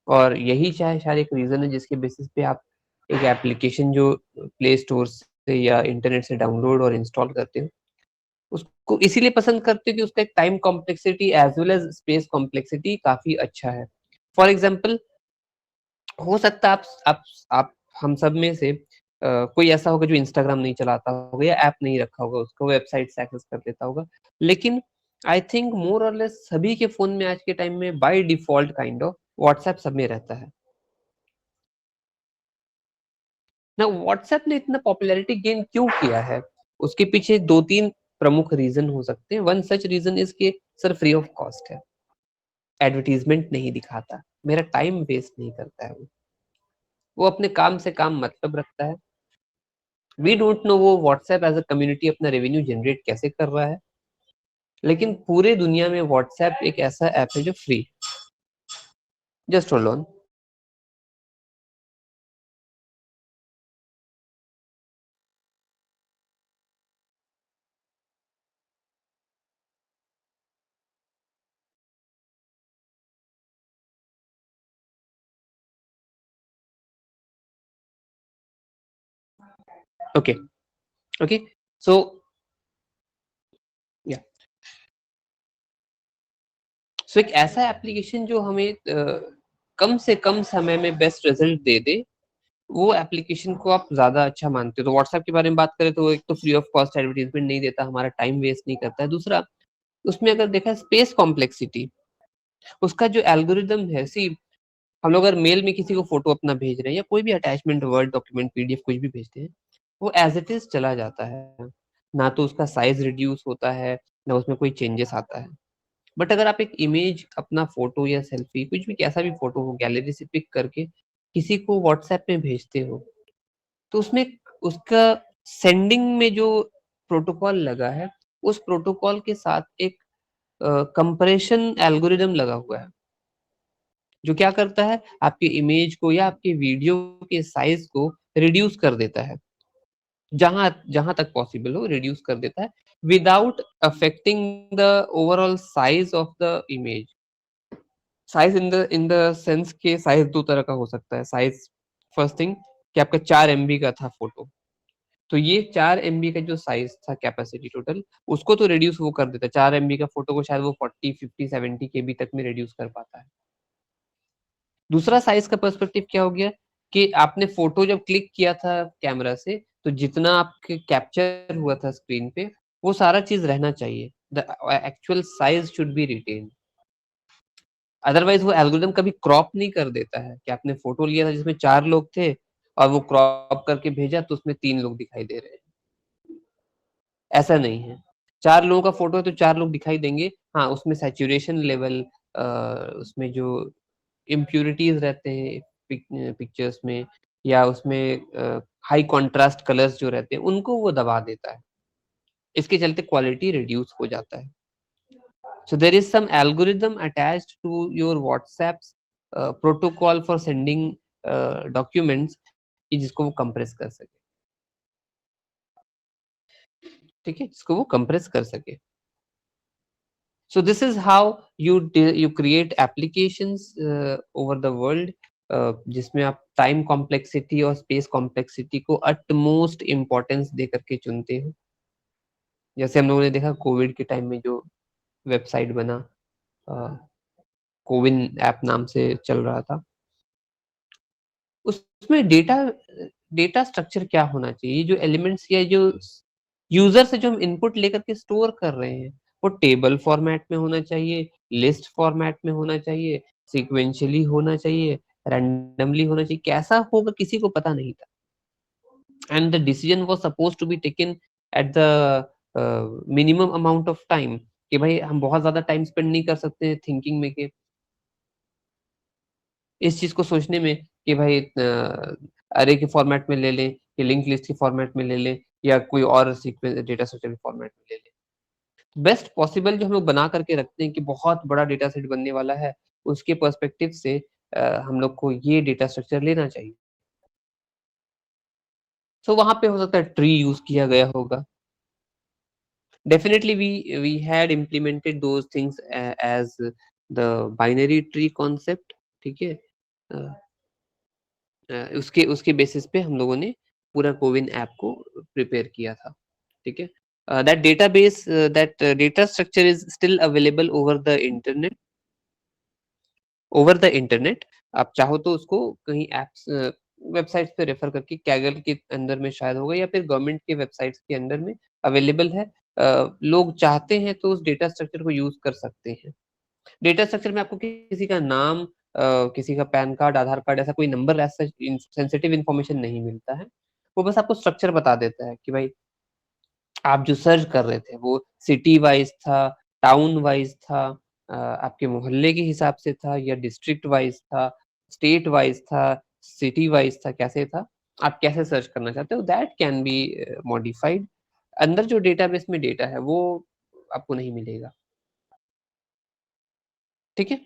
और यही शायद एक रीजन है जिसके बेसिस पे आप एक एप्लीकेशन जो प्ले स्टोर से या इंटरनेट से डाउनलोड और इंस्टॉल करते हो, उसको इसीलिए पसंद करते हो कि उसका एक time complexity as well as space complexity काफी अच्छा है। फॉर एग्जाम्पल, हो सकता है आप हम सब में से कोई ऐसा होगा जो इंस्टाग्राम नहीं चलाता होगा या ऐप नहीं रखा होगा, उसको वेबसाइट से एक्सेस कर लेता होगा। लेकिन आई थिंक मोर और लेस सभी के फोन में आज के टाइम में by default kind of WhatsApp सब में रहता है ना। व्हाट्सएप ने इतना पॉपुलैरिटी गेन क्यों किया है, उसके पीछे दो तीन प्रमुख रीजन हो सकते हैं। वन सच रीजन इज के सर फ्री ऑफ कॉस्ट है, एडवर्टीजमेंट नहीं दिखाता, मेरा टाइम वेस्ट नहीं करता है, वो अपने काम से काम मतलब रखता है। वी डोंट नो वो व्हाट्सएप एज अ कम्युनिटी अपना रेवेन्यू जनरेट कैसे कर रहा है, लेकिन पूरे दुनिया में व्हाट्सएप एक ऐसा ऐप है जो free. Just hold on. Okay okay, so या सो एक ऐसा एप्लीकेशन जो हमें कम से कम समय में बेस्ट रिजल्ट दे दे, वो एप्लीकेशन को आप ज्यादा अच्छा मानते हो। तो व्हाट्सएप के बारे में बात करें तो एक तो फ्री ऑफ कॉस्ट एडवर्टीजमेंट नहीं देता, हमारा टाइम वेस्ट नहीं करता है। दूसरा, उसमें अगर देखा स्पेस कॉम्प्लेक्सिटी, उसका जो एल्गोरिदम है, सी हम लोग अगर मेल में किसी को फोटो अपना भेज रहे हैं या कोई भी अटैचमेंट, वर्ड डॉक्यूमेंट, पीडीएफ कुछ भी भेजते हैं, वो एज इट इज चला जाता है, ना तो उसका साइज रिड्यूस होता है, ना उसमें कोई चेंजेस आता है। बट अगर आप एक इमेज, अपना फोटो या सेल्फी, कुछ भी कैसा भी फोटो हो, गैलरी से पिक करके किसी को व्हाट्सएप में भेजते हो, तो उसमें उसका सेंडिंग में जो प्रोटोकॉल लगा है, उस प्रोटोकॉल के साथ एक कंप्रेशन एल्गोरिदम लगा हुआ है, जो क्या करता है, आपके इमेज को या आपके वीडियो के साइज को रिड्यूस कर देता है, जहां जहां तक पॉसिबल हो रिड्यूस कर देता है, without affecting the overall size of the image. Size in the sense के साइज दो तरह का हो सकता है। साइज, फर्स्ट थिंग, कि आपका 4 MB का था फोटो, तो ये 4 MB का जो साइज था कैपेसिटी टोटल, उसको तो रिड्यूस वो कर देता है। 4 MB का फोटो को शायद वो 40, 50, 70 KB तक में रिड्यूस कर पाता है। दूसरा साइज का पर्सपेक्टिव क्या हो गया कि आपने फोटो जब क्लिक किया था कैमरा से, तो जितना आपके कैप्चर हुआ था स्क्रीन पे, वो सारा चीज रहना चाहिए, the actual size should be written. Otherwise वो एल्गोरिदम कभी क्रॉप नहीं कर देता है कि आपने फोटो लिया था जिसमें 4 लोग थे और वो क्रॉप करके भेजा तो उसमें 3 लोग दिखाई दे रहे हैं, ऐसा नहीं है। 4 लोगों का फोटो है तो 4 लोग दिखाई देंगे। हाँ, उसमें सैचुरेशन लेवल, उसमें जो इम्प्यूरिटीज रहते हैं पिक्चर्स में, या उसमें हाई कॉन्ट्रास्ट कलर्स जो रहते हैं, उनको वो दबा देता है, इसके चलते क्वालिटी रिड्यूस हो जाता है। So there is some algorithm attached to your WhatsApp's protocol for sending documents कि जिसको वो कंप्रेस कर सके, ठीक है, जिसको वो कंप्रेस कर सके। So this is how you create applications over the world, जिसमें आप टाइम कॉम्प्लेक्सिटी और स्पेस कॉम्प्लेक्सिटी को अटमोस्ट इम्पोर्टेंस दे करके चुनते हो। जैसे हम लोगों ने देखा कोविड के टाइम में जो वेबसाइट बना, कोविन ऐप नाम से चल रहा था, उसमें डेटा डेटा स्ट्रक्चर क्या होना चाहिए, जो एलिमेंट्स या जो यूजर से जो हम इनपुट लेकर के स्टोर कर रहे हैं, वो टेबल फॉर्मेट में होना चाहिए, लिस्ट फॉर्मेट में होना चाहिए, सीक्वेंशियली होना चाहिए, रैंडमली होना चाहिए, कैसा होगा किसी को पता नहीं था। And the decision was supposed to be taken at the minimum amount of time, कि भाई हम बहुत ज्यादा टाइम स्पेंड नहीं कर सकते थिंकिंग में के इस चीज को सोचने में कि भाई अरे के फॉर्मेट में ले लें, कि लिंक लिस्ट के फॉर्मेट में ले लें, या कोई और सीक्वेंस डेटा स्ट्रक्चर के फॉर्मेट में ले लें। बेस्ट पॉसिबल जो हम लोग बना करके रखते हैं कि बहुत बड़ा डेटा सेट बनने वाला है, उसके पर्सपेक्टिव से हम लोग को ये डेटा स्ट्रक्चर लेना चाहिए। तो वहां पे हो सकता है ट्री यूज किया गया होगा। Definitely we had implemented those things as the binary tree concept, ठीक है। उसके उसके बेसिस पे हम लोगों ने पूरा कोविन ऐप को प्रिपेयर किया था, ठीक है। That database, that data structure is still available over the internet. आप चाहो तो उसको कहीं एप्स वेबसाइट्स पे रेफर करके कैगल के अंदर में शायद होगा या फिर गवर्नमेंट के वेबसाइट्स के अंदर में अवेलेबल है। लोग चाहते हैं तो उस डेटा स्ट्रक्चर को यूज कर सकते हैं। डेटा स्ट्रक्चर में आपको किसी का नाम, किसी का पैन कार्ड, आधार कार्ड, ऐसा कोई नंबर, ऐसा सेंसिटिव इन्फॉर्मेशन नहीं मिलता है। वो बस आपको स्ट्रक्चर बता देता है कि भाई आप जो सर्च कर रहे थे वो सिटी वाइज था, टाउन वाइज था, आपके मोहल्ले के हिसाब से था, या डिस्ट्रिक्ट वाइज था, स्टेट वाइज था, सिटी वाइज था, कैसे था, आप कैसे सर्च करना चाहते हो, दैट कैन बी मॉडिफाइड। अंदर जो डेटाबेस में डेटा है वो आपको नहीं मिलेगा। ठीक है।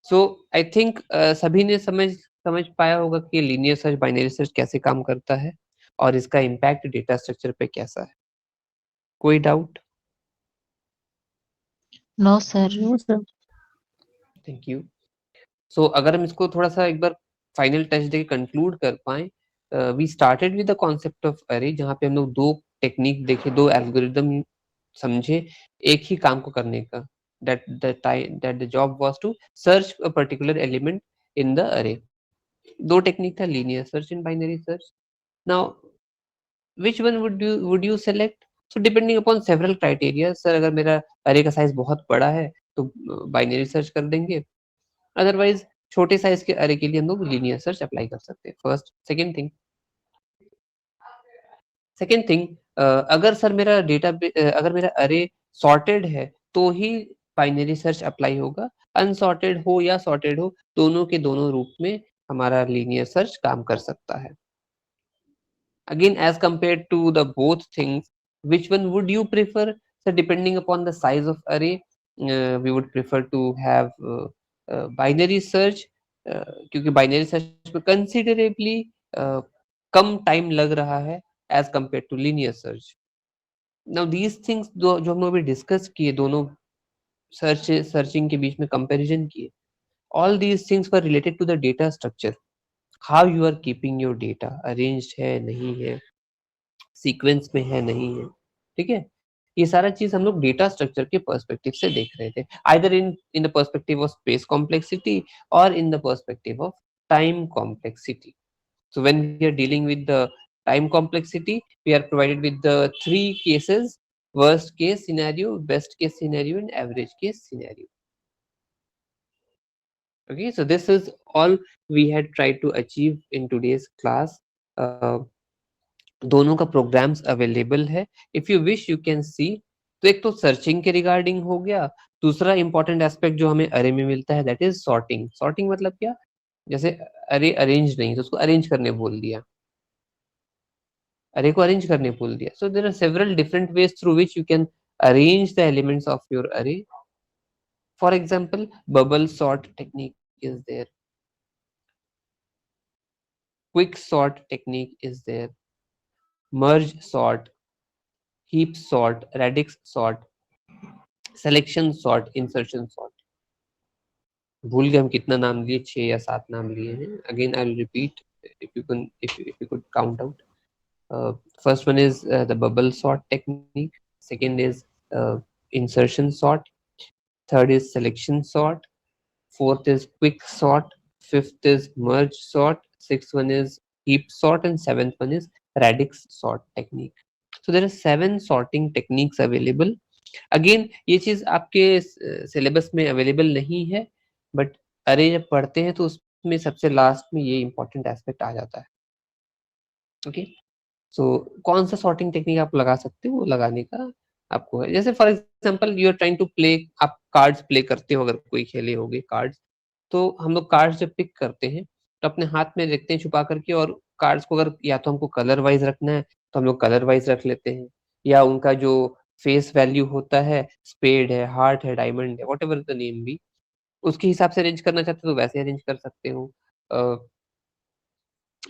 सो आई थिंक सभी ने समझ समझ पाया होगा कि लीनियर सर्च, बाइनरी सर्च कैसे काम करता है और इसका इम्पैक्ट डेटा स्ट्रक्चर पे कैसा है। कोई doubt? No sir. No sir. Thank you. So अगर हम इसको थोड़ा सा एक बार फाइनल टच देके कंक्लूड कर पाए, we started with the concept of array, जहाँ पे हम लोग दो टेक्निक देखे, दो एल्गोरिदम समझे एक ही काम को करने का, that the job was to search a particular element in the array. दो टेक्निक था, linear search and binary search. Now which one would you select? So depending upon several criteria, sir अगर मेरा अरे का साइज बहुत बड़ा है तो बाइनरी सर्च कर देंगे, अदरवाइज छोटे साइज के अरे के लिए हम लोग लीनियर सर्च अप्लाई कर सकते हैं। फर्स्ट। सेकेंड थिंग, अगर सर मेरा डेटा, अगर मेरा अरे सॉर्टेड है तो ही बाइनरी सर्च अप्लाई होगा, अनसॉर्टेड हो या सॉर्टेड हो, दोनों के दोनों रूप में हमारा लीनियर सर्च काम कर सकता है। Again, as compared to the both things, which one would you prefer? So depending upon the size of array, we would prefer to have binary search, क्योंकि binary search में considerably कम time लग रहा है as compared to linear search. Now these things जो हम लोग अभी discuss किए, दोनों सर्चिंग के बीच में कंपैरिजन किए, all these things were related to the data structure, how you are keeping your data, arranged है नहीं है, सीक्वेंस में है नहीं है। ठीक है। ये सारा चीज हम लोग डेटा स्ट्रक्चर के पर्सपेक्टिव से देख रहे थे, either in the perspective of space complexity or in the perspective of time complexity. So when we are dealing with the time complexity, we are provided with the three cases: worst case scenario, best case scenario, and average case scenario. Okay, so this is all we had tried to achieve in today's class. दोनों का programmes available है, if you wish you can see. तो एक तो searching के regarding हो गया, दूसरा इंपॉर्टेंट एस्पेक्ट जो हमें अरे में मिलता है दैट इज सॉर्टिंग। सॉर्टिंग मतलब क्या? जैसे अरे अरेंज नहीं तो उसको अरेंज करने बोल दिया, अरे को अरेंज करने बोल दिया। So there are several different ways through which you can arrange the elements of your array. For example, bubble sort technique is there, quick sort technique is there, merge sort, heap sort, radix sort, selection sort, insertion sort। भूल गए हम कितना नाम लिए, 6 या 7 नाम लिए हैं। Again I will repeat if you could count out. First one is the bubble sort technique, second is insertion sort, third is selection sort, fourth is quick sort, fifth is merge sort, sixth one is heap sort, and seventh one is radix sort technique. So there are 7 sorting techniques available. Again ये चीज आपके syllabus में available नहीं है, but अरे जब पढ़ते हैं तो उसमें सबसे लास्ट में ये इंपॉर्टेंट एस्पेक्ट आ जाता है। ओके, सो कौन सा सॉर्टिंग टेक्निक आप लगा सकते हो, वो लगाने का आपको है। जैसे for example you are trying to play, आप कार्ड्स प्ले करते हो, अगर कोई खेले होगे कार्ड्स, तो हम लोग कार्ड्स जब पिक करते हैं तो अपने हाथ में रखते हैं छुपा करके, और कार्ड्स को अगर या तो हमको कलर वाइज रखना है तो हम लोग कलर वाइज रख लेते हैं, या उनका जो फेस वैल्यू होता है, स्पेड है, हार्ट है, डायमंड है, वॉट एवर द नेम भी, उसके हिसाब से अरेंज करना चाहते हो तो वैसे अरेंज कर सकते हो।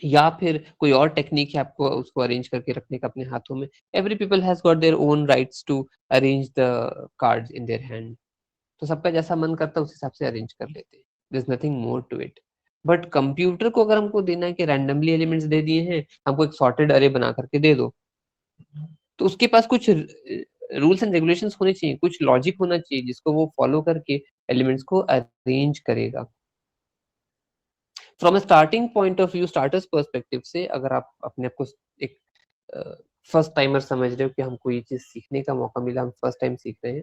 या फिर कोई और टेक्निक है आपको उसको अरेंज करके रखने का अपने हाथों में। Every people has got their own rights to arrange the cards in their hand. तो सबका जैसा मन करता है उस हिसाब से अरेंज कर लेते हैं, there is nothing more to it. But computer को अगर हमको देना है कि रैंडमली एलिमेंट्स दे दिए हैं, हमको एक सॉर्टेड अरे बना करके दे दो, तो उसके पास कुछ रूल्स एंड रेगुलेशंस होने चाहिए, कुछ लॉजिक होना चाहिए जिसको वो फॉलो करके एलिमेंट्स को अरेंज करेगा। From starting point of view, starters perspective से, अगर आप अपने आप को एक फर्स्ट टाइमर समझ रहे हो कि हमको ये चीज सीखने का मौका मिला, हम फर्स्ट टाइम सीख रहे हैं,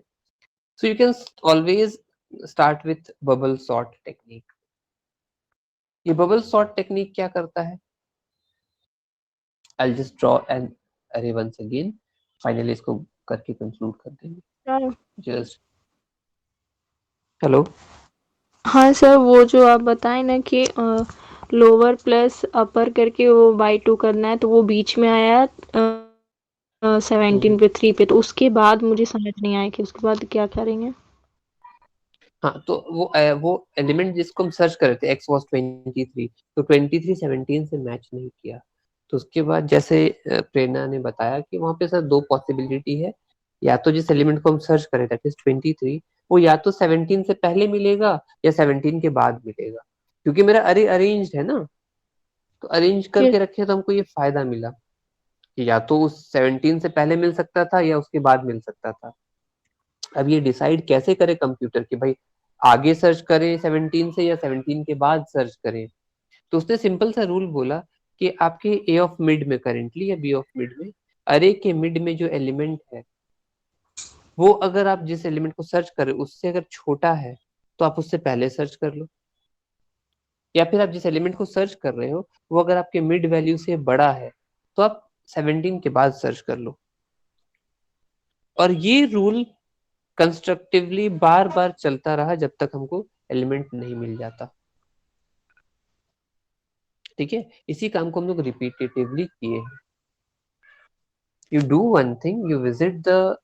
so you can always start with bubble sort technique. ये बबल सॉर्ट टेक्निक क्या करता है? I'll just draw an array once again, finally इसको करके कंक्लूड कर देंगे। जस्ट हेलो, हाँ सर, वो जो आप बताए ना कि लोअर प्लस अपर करके वो बाई 2 करना है, तो वो बीच में आया 17 पे 3 पे, तो उसके बाद मुझे समझ नहीं आया कि उसके बाद क्या करेंगे। हाँ तो वो एलिमेंट जिसको हम सर्च कर रहे थे x was 23, तो 23 17 से मैच नहीं किया, तो उसके बाद जैसे प्रेरणा ने बताया कि वहां पे सर दो पॉसिबिलिटी है, या तो जिस एलिमेंट को हम सर्च करें दैट इज 23, वो या तो 17 से पहले मिलेगा या 17 के बाद मिलेगा, क्योंकि मेरा अरे अरेंज है ना, तो अरेंज करके रखे तो हमको ये फायदा मिला कि या तो उस 17 से पहले मिल सकता था या उसके बाद मिल सकता था। अब ये डिसाइड कैसे करे कंप्यूटर कि भाई आगे सर्च करें 17 से या 17 के बाद सर्च करें, तो उसने सिंपल सा रूल बोला कि आपके ए ऑफ मिड में करेंटली या बी ऑफ मिड में, अरे के मिड में जो एलिमेंट है, वो अगर आप जिस एलिमेंट को सर्च कर रहे हो उससे अगर छोटा है तो आप उससे पहले सर्च कर लो, या फिर आप जिस एलिमेंट को सर्च कर रहे हो वो अगर आपके मिड वैल्यू से बड़ा है तो आप 17 के बाद सर्च कर लो। और ये रूल कंस्ट्रक्टिवली बार बार चलता रहा जब तक हमको एलिमेंट नहीं मिल जाता। ठीक है, इसी काम को हम लोग रिपीटेटिवली किए हैं। You do one thing, you visit the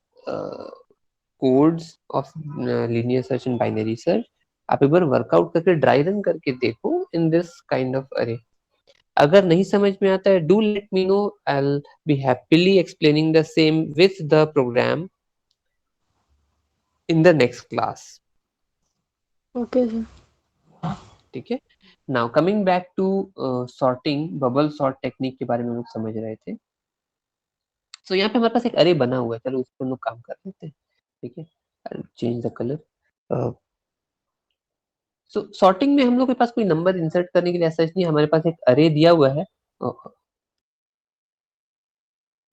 codes of linear search and binary search, आप एक बार वर्कआउट करके ड्राई रन करके देखो इन दिस काइंड ऑफ अरे। अगर नहीं समझ में आता है, do let me know, I will be happily explaining the same with the program in the next class. Okay sir. ठीक है, now coming back to sorting, bubble sort technique के बारे में हम लोग समझ रहे थे। सो यहाँ पे हमारे पास एक अरे बना हुआ है, चलो उस पर हम लोग काम कर लेते हैं। ठीक है, change the colour. So sorting में हम लोग के पास कोई नंबर इंसर्ट करने के लिए ऐसा नहीं, हमारे पास एक अरे दिया हुआ है,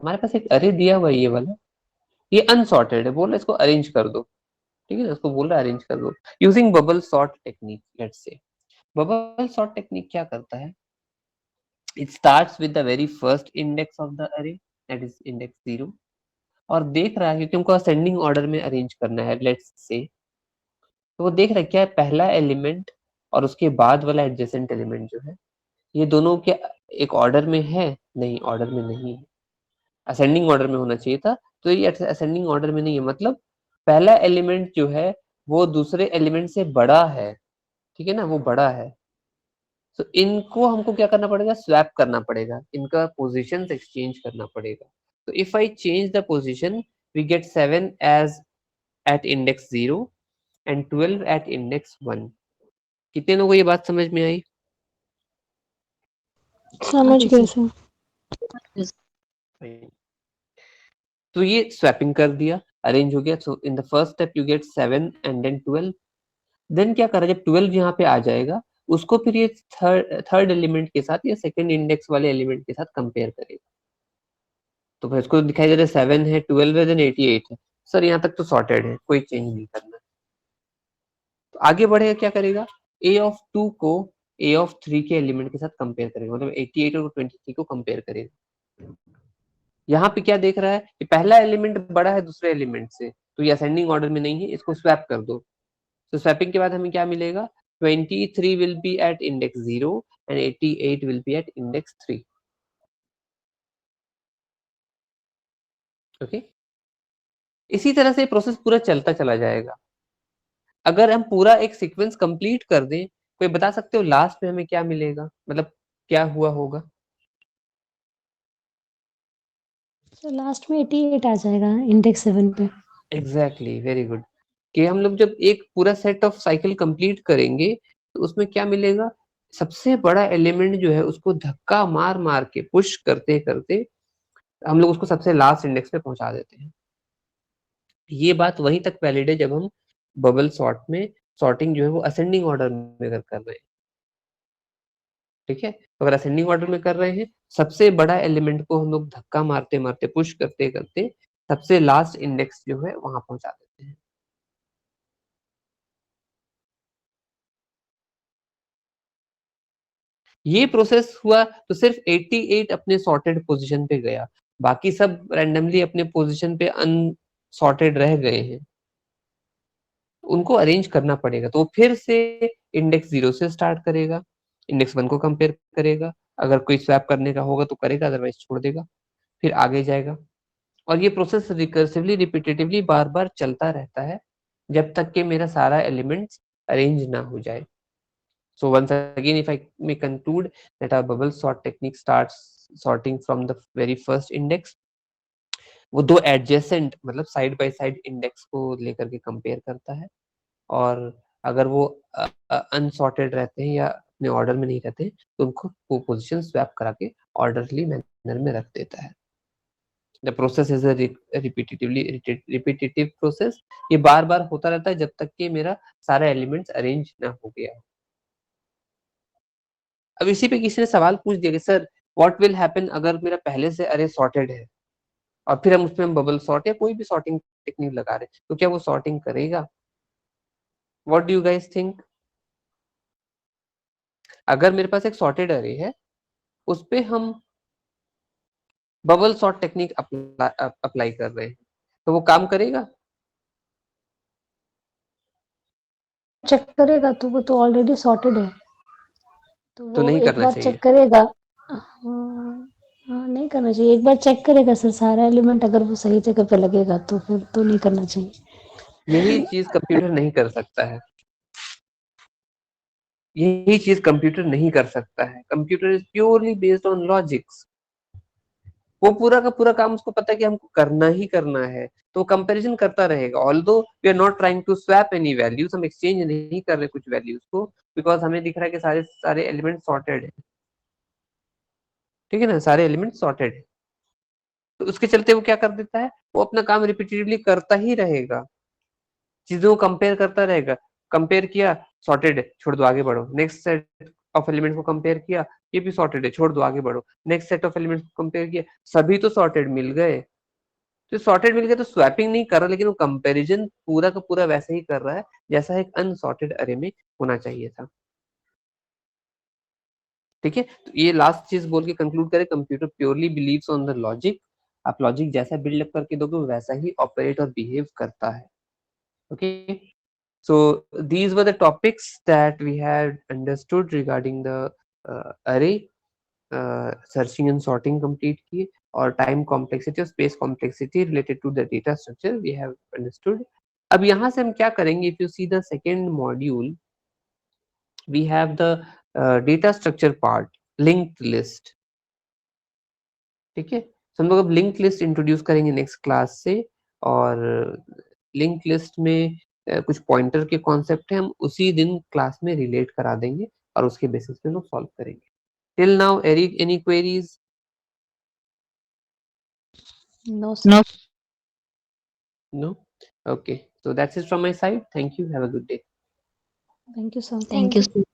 हमारे पास एक अरे दिया हुआ है ये वाला, ये अनसॉर्टेड है, बोल रहा है इसको अरेंज कर दो। ठीक है ना, उसको बोल रहा है अरेंज कर दो using bubble sort technique. Let's say bubble sort technique क्या करता है, it starts with the very first index of the अरे, दैट इज इंडेक्स 0, और देख रहा है क्योंकि हमको असेंडिंग ऑर्डर में अरेंज करना है, लेट्स से, तो वो देख रहा है क्या है पहला एलिमेंट और उसके बाद वाला एडजेसेंट एलिमेंट जो है, ये दोनों क्या एक ऑर्डर में है? नहीं, ऑर्डर में नहीं है, असेंडिंग ऑर्डर में होना चाहिए था, तो ये असेंडिंग ऑर्डर में नहीं है, मतलब पहला एलिमेंट जो है वो दूसरे एलिमेंट से बड़ा है। ठीक है ना, वो बड़ा है, तो इनको हमको क्या करना पड़ेगा, स्वैप करना पड़ेगा, इनका पोजीशंस एक्सचेंज करना पड़ेगा। तो if I change the position, we get 7 as at index 0 and 12 at index 1। कितने लोगों को ये बात समझ में आई? समझ गए सर। तो ये स्वैपिंग कर दिया, अरेंज हो गया। So in the first step you get 7 and then 12। Then क्या करा, जब 12 यहाँ पे आ जाएगा उसको फिर ये थर्ड एलिमेंट के साथ या सेकंड इंडेक्स वाले एलिमेंट के साथ कंपेयर करेगा। तो फिर इसको दिखाई दे रहा है 7 है, 12 है, देन 88 है। सर यहाँ तक तो सॉर्टेड है, कोई चेंज नहीं करना। तो आगे बढ़ेगा, क्या करेगा, ए ऑफ 2 को ए ऑफ 3 के एलिमेंट के साथ कंपेयर करेगा, मतलब 88 और 23 को कंपेयर करेगा। यहाँ पे क्या देख रहा है कि पहला एलिमेंट बड़ा है दूसरे एलिमेंट से, तो ये असेंडिंग ऑर्डर में नहीं है, इसको स्वैप कर दो। तो स्वैपिंग के बाद हमें क्या मिलेगा, 23 will be at index 0 and 88 will be at index 3। Okay, इसी तरह से प्रोसेस पूरा चलता चला जाएगा। अगर हम पूरा एक सीक्वेंस कंप्लीट कर दें, कोई बता सकते हो लास्ट में हमें क्या मिलेगा, मतलब क्या हुआ होगा? तो लास्ट में 88 आ जाएगा इंडेक्स 7 पे। Exactly, very good. कि हम लोग जब एक पूरा सेट ऑफ साइकिल कंप्लीट करेंगे तो उसमें क्या मिलेगा, सबसे बड़ा एलिमेंट जो है उसको धक्का मार मार के पुश करते करते हम लोग उसको सबसे लास्ट इंडेक्स पे पहुंचा देते हैं। ये बात वहीं तक वैलिड है जब हम बबल सॉर्ट में सॉर्टिंग जो है वो असेंडिंग ऑर्डर में अगर कर रहे हैं। ठीक है, तो अगर असेंडिंग ऑर्डर में कर रहे हैं, सबसे बड़ा एलिमेंट को हम लोग धक्का मारते मारते पुश करते करते सबसे लास्ट इंडेक्स जो है वहां पहुंचा देते हैं। ये प्रोसेस हुआ तो सिर्फ 88 अपने सॉर्टेड पोजीशन पे गया, बाकी सब रैंडमली अपने पोजीशन पे अनसॉर्टेड रह गए हैं, उनको अरेंज करना पड़ेगा। तो फिर से इंडेक्स 0 से स्टार्ट करेगा, इंडेक्स 1 को कंपेयर करेगा, अगर कोई स्वैप करने का होगा तो करेगा, अदरवाइज छोड़ देगा, फिर आगे जाएगा। और ये प्रोसेस रिकर्सिवली रिपीटेटिवली बार बार चलता रहता है जब तक कि मेरा सारा एलिमेंट्स अरेंज ना हो जाए। So once again, if I may conclude that our bubble sort technique starts sorting from the very first index, वो दो एडजेसेंट मतलब साइड बाय साइड इंडेक्स को लेकर के कंपेयर करता है, और अगर वो अनसॉर्टेड रहते हैं या अपने ऑर्डर में नहीं रहते तो उनको पोजीशन स्वैप करा के ऑर्डरली मैनर में रख देता है। The process is repetitive process, ये बार बार होता रहता है जब तक कि मेरा सारा एलिमेंट्स अरेंज ना हो गया। अब इसी पे किसी ने सवाल पूछ दिया कि सर व्हाट विल हैपन अगर मेरा पहले से अरे सॉर्टेड है और फिर हम उसमें बबल सॉर्ट या कोई भी सॉर्टिंग टेक्निक लगा रहे तो क्या वो सॉर्टिंग करेगा? What do you guys think? अगर मेरे पास एक सॉर्टेड अरे है उस पे हम बबल सॉर्ट टेक्निक अप्लाई कर रहे हैं तो वो काम करेगा? चेक करेगा तो वो तो ऑलरेडी सॉर्टेड है, तो तो वो नहीं एक करना बार चाहिए। चेक करेगा। हाँ, नहीं करना चाहिए, एक बार चेक करेगा सर सारा एलिमेंट, अगर वो सही जगह पे लगेगा तो फिर तो नहीं करना चाहिए। यही चीज कंप्यूटर नहीं कर सकता है, यही चीज कंप्यूटर नहीं कर सकता है। Computer is purely based on logics, वो पूरा का पूरा काम उसको पता है कि हमको करना ही करना है, तो कंपैरिजन करता रहेगा। Although we are not trying to swap any values, हम एक्सचेंज नहीं कर रहे कुछ वैल्यूज को, बिकॉज हमें दिख रहा है कि सारे सारे एलिमेंट सॉर्टेड है, ठीक है ना, सारे एलिमेंट सॉर्टेड है। तो उसके चलते वो क्या कर देता है, वो अपना काम रिपीटेटिवली करता ही रहेगा, चीजों को कंपेयर करता रहेगा। कंपेयर किया, सॉर्टेड है, छोड़ दो आगे बढ़ो। नेक्स्ट सेट ऑफ एलिमेंट को कंपेयर किया, ये भी सॉर्टेड है, छोड़ दो आगे बढ़ो। नेक्स्ट सेट ऑफ एलिमेंट को कंपेयर किया, सभी तो सॉर्टेड मिल गए, तो सॉर्टेड मिल गया तो स्वैपिंग नहीं कर रहा, लेकिन वो कंपैरिजन पूरा का पूरा वैसे ही कर रहा है जैसा एक अनसॉर्टेड अरे में होना चाहिए था। ठीक है, तो ये लास्ट चीज बोल के कंक्लूड करें, computer purely believes on the logic. आप लॉजिक जैसा बिल्डअप करके दोगे वो वैसा ही ऑपरेट और बिहेव करता है। Okay, so these were the topics that we had understood regarding the array, searching and sorting complete किए, और टाइम कॉम्प्लेक्सिटी और space complexity related to the data structure we have understood. अब यहाँ से हम क्या करेंगे, if you see the second module we have the data structure part, linked list. ठीक है, तो हम लोग अब लिंक्ड लिस्ट इंट्रोड्यूस करेंगे नेक्स्ट क्लास से, और लिंक्ड लिस्ट में कुछ पॉइंटर के कॉन्सेप्ट है, हम उसी दिन क्लास में रिलेट करा देंगे और उसके बेसिस पे लोग सॉल्व करेंगे। Till now Eric, any queries? No sir. No? Okay. So that's it from my side. Thank you. Have a good day. Thank you sir. Thank you.